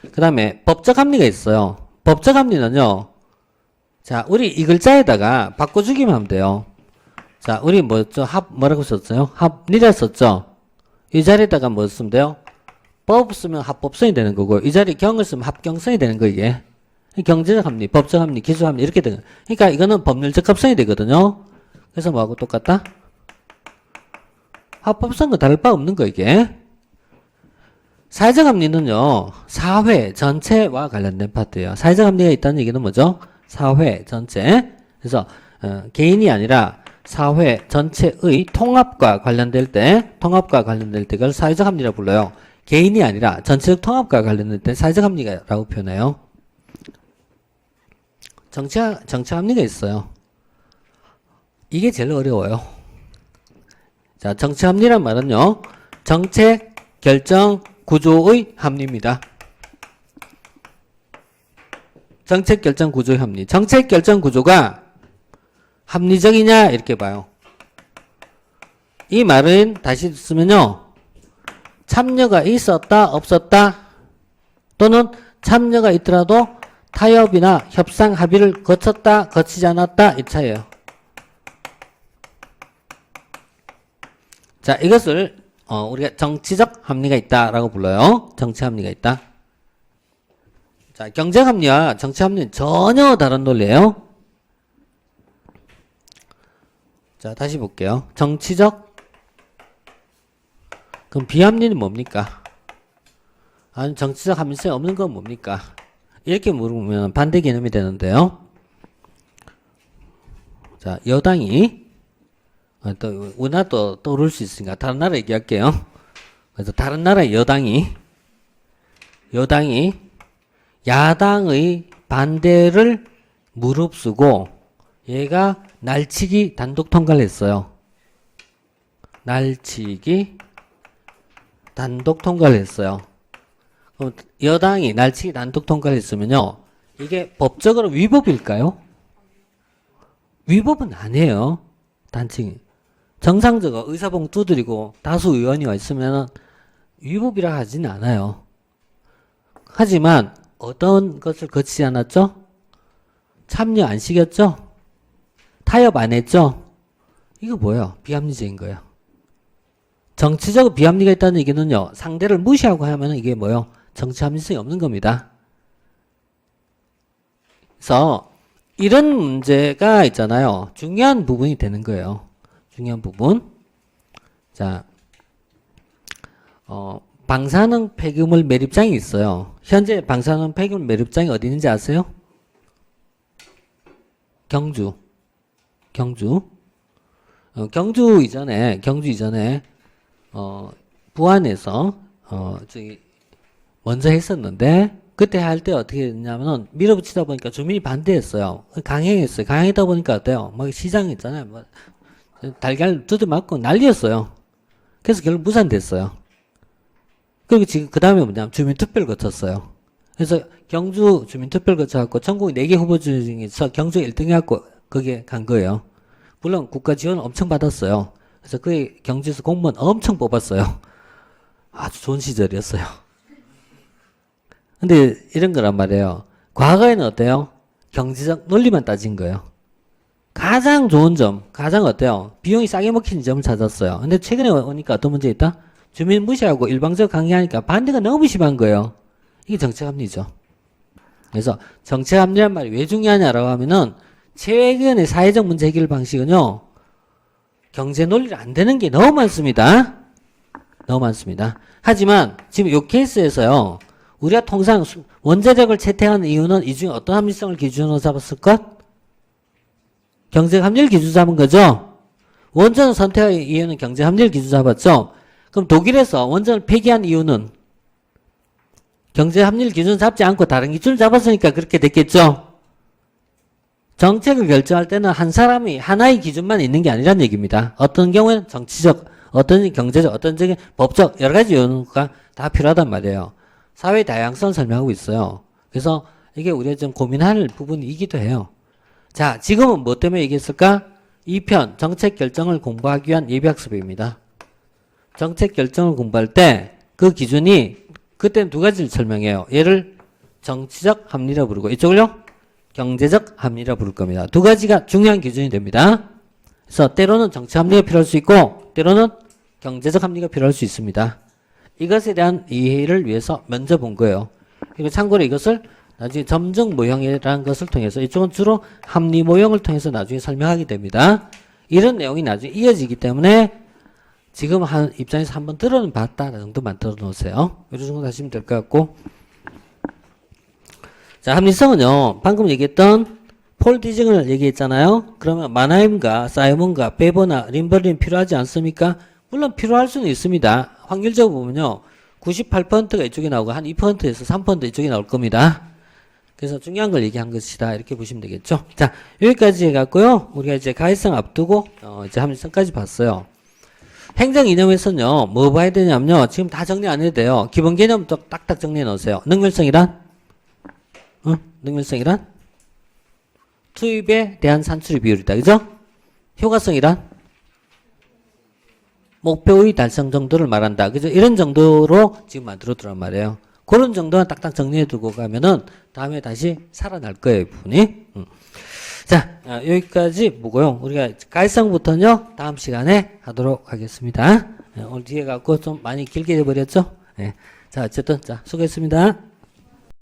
그 다음에 법적 합리가 있어요. 법적 합리는요, 자, 우리 이 글자에다가 바꿔주기만 하면 돼요. 자, 우리 뭐죠? 뭐라고 썼어요? 합리라 썼죠? 이 자리에다가 뭐 쓰면 돼요? 법 쓰면 합법성이 되는 거고, 이 자리에 경을 쓰면 합경성이 되는 거, 이게. 경제적 합리, 법적 합리, 기술 합리, 이렇게 되는 거예요. 그러니까 이거는 법률적 합성이 되거든요. 그래서 뭐하고 똑같다? 합법성과 다를 바 없는 거, 이게. 사회적 합리는요, 사회 전체와 관련된 파트예요. 사회적 합리가 있다는 얘기는 뭐죠? 사회 전체. 그래서 개인이 아니라 사회 전체의 통합과 관련될 때 그걸 사회적 합리라고 불러요. 개인이 아니라 전체적 통합과 관련될 때 사회적 합리라고 표현해요. 정치 합리가 있어요. 이게 제일 어려워요. 자, 정치 합리란 말은요, 정책 결정 구조의 합리입니다. 정책 결정 구조의 합리. 정책 결정 구조가 합리적이냐 이렇게 봐요. 이 말은 다시 쓰면요, 참여가 있었다 없었다, 또는 참여가 있더라도 타협이나 협상 합의를 거쳤다 거치지 않았다, 이 차이예요. 자, 이것을 우리가 정치적 합리가 있다라고 불러요. 정치 합리가 있다. 자, 경제 합리와 정치 합리는 전혀 다른 논리예요. 자, 다시 볼게요. 정치적, 그럼 비합리는 뭡니까? 아니, 정치적 합리성이 없는 건 뭡니까? 이렇게 물으면 반대 개념이 되는데요. 자, 여당이, 또, 우리나라 또 떠오를 수 있으니까 다른 나라 얘기할게요. 그래서 다른 나라의 여당이 야당의 반대를 무릅쓰고 얘가 날치기 단독 통과를 했어요. 날치기 단독 통과를 했어요. 그럼 여당이 날치기 단독 통과를 했으면요, 이게 법적으로 위법일까요? 위법은 아니에요. 단칭이. 정상적으로 의사봉 두드리고 다수 의원이 와 있으면 위법이라 하진 않아요. 하지만 어떤 것을 거치지 않았죠? 참여 안 시켰죠? 타협 안 했죠? 이거 뭐예요? 비합리적인 거예요. 정치적 비합리가 있다는 얘기는요, 상대를 무시하고 하면 이게 뭐예요? 정치 합리성이 없는 겁니다. 그래서 이런 문제가 있잖아요. 중요한 부분이 되는 거예요. 중요한 부분. 자, 방사능 폐기물 매립장이 있어요. 현재 방사능 폐기물 매립장이 어디 있는지 아세요? 경주 이전에 부안에서 저기 먼저 했었는데, 그때 할 때 어떻게 했냐면은 밀어붙이다 보니까 주민이 반대했어요. 강행했어요. 강행하다 보니까 어때요? 막 시장 있잖아요. 뭐 달걀 뜯어맞고 난리였어요. 그래서 결국 무산됐어요. 그리고 지금 그 다음에 뭐냐면 주민투표를 거쳤어요. 그래서 경주 주민투표를 거쳐갖고 전국 4개 후보 중에서 경주 1등 해갖고 거기에 간 거예요. 물론 국가 지원을 엄청 받았어요. 그래서 그 경주에서 공무원 엄청 뽑았어요. 아주 좋은 시절이었어요. 근데 이런 거란 말이에요. 과거에는 어때요? 경제적 논리만 따진 거예요. 가장 좋은 점, 가장 어때요? 비용이 싸게 먹히는 점을 찾았어요. 근데 최근에 오니까 어떤 문제 있다? 주민 무시하고 일방적 강요하니까 반대가 너무 심한 거예요. 이게 정책 합리죠. 그래서 정책 합리란 말이 왜 중요하냐라고 하면은, 최근의 사회적 문제 해결 방식은요, 경제 논리를 안 되는 게 너무 많습니다. 너무 많습니다. 하지만 지금 이 케이스에서요, 우리가 통상 원자력을 채택하는 이유는 이 중에 어떤 합리성을 기준으로 잡았을 것? 경제 합리를 기준 잡은 거죠. 원전을 선택한 이유는 경제 합리를 기준 잡았죠. 그럼 독일에서 원전을 폐기한 이유는 경제 합리를 기준 잡지 않고 다른 기준을 잡았으니까 그렇게 됐겠죠. 정책을 결정할 때는 한 사람이 하나의 기준만 있는 게 아니란 얘기입니다. 어떤 경우에는 정치적, 어떤 경제적, 어떤 적인 법적 여러 가지 요소가 다 필요하단 말이에요. 사회 다양성 설명하고 있어요. 그래서 이게 우리가 좀 고민할 부분이기도 해요. 자, 지금은 뭐 때문에 얘기했을까? 2편 정책 결정을 공부하기 위한 예비학습입니다. 정책 결정을 공부할 때 그 기준이 그때는 두 가지를 설명해요. 얘를 정치적 합리라 부르고 이쪽을요 경제적 합리라 부를 겁니다. 두 가지가 중요한 기준이 됩니다. 그래서 때로는 정치 합리가 필요할 수 있고 때로는 경제적 합리가 필요할 수 있습니다. 이것에 대한 이해를 위해서 먼저 본 거예요. 그리고 참고로 이것을 나중에 점정 모형이라는 것을 통해서 이쪽은 주로 합리 모형을 통해서 나중에 설명하게 됩니다. 이런 내용이 나중에 이어지기 때문에 지금 한 입장에서 한번 들어는 봤다 정도만 들어 놓으세요. 이 정도 하시면 될 것 같고. 자, 합리성은요, 방금 얘기했던 폴 디징을 얘기했잖아요. 그러면 마나임과 사이먼과 베버나 림버린 필요하지 않습니까? 물론 필요할 수는 있습니다. 확률적으로 보면요, 98%가 이쪽에 나오고 한 2%에서 3% 이쪽에 나올 겁니다. 그래서 중요한 걸 얘기한 것이다. 이렇게 보시면 되겠죠. 자, 여기까지 해갖고요. 우리가 이제 가해성 앞두고, 이제 합리성까지 봤어요. 행정 이념에서는요, 뭐 봐야 되냐면요, 지금 다 정리 안 해도 돼요. 기본 개념부터 딱딱 정리해 놓으세요. 능률성이란? 능률성이란? 투입에 대한 산출의 비율이다. 그죠? 효과성이란? 목표의 달성 정도를 말한다. 그죠? 이런 정도로 지금 만들어두란 말이에요. 그런 정도만 딱딱 정리해두고 가면은 다음에 다시 살아날 거예요, 이 부분이. 자, 여기까지 보고요. 우리가 가해성부터는요, 다음 시간에 하도록 하겠습니다. 오늘 뒤에 갖고 좀 많이 길게 해버렸죠? 네. 자, 어쨌든, 자, 수고했습니다.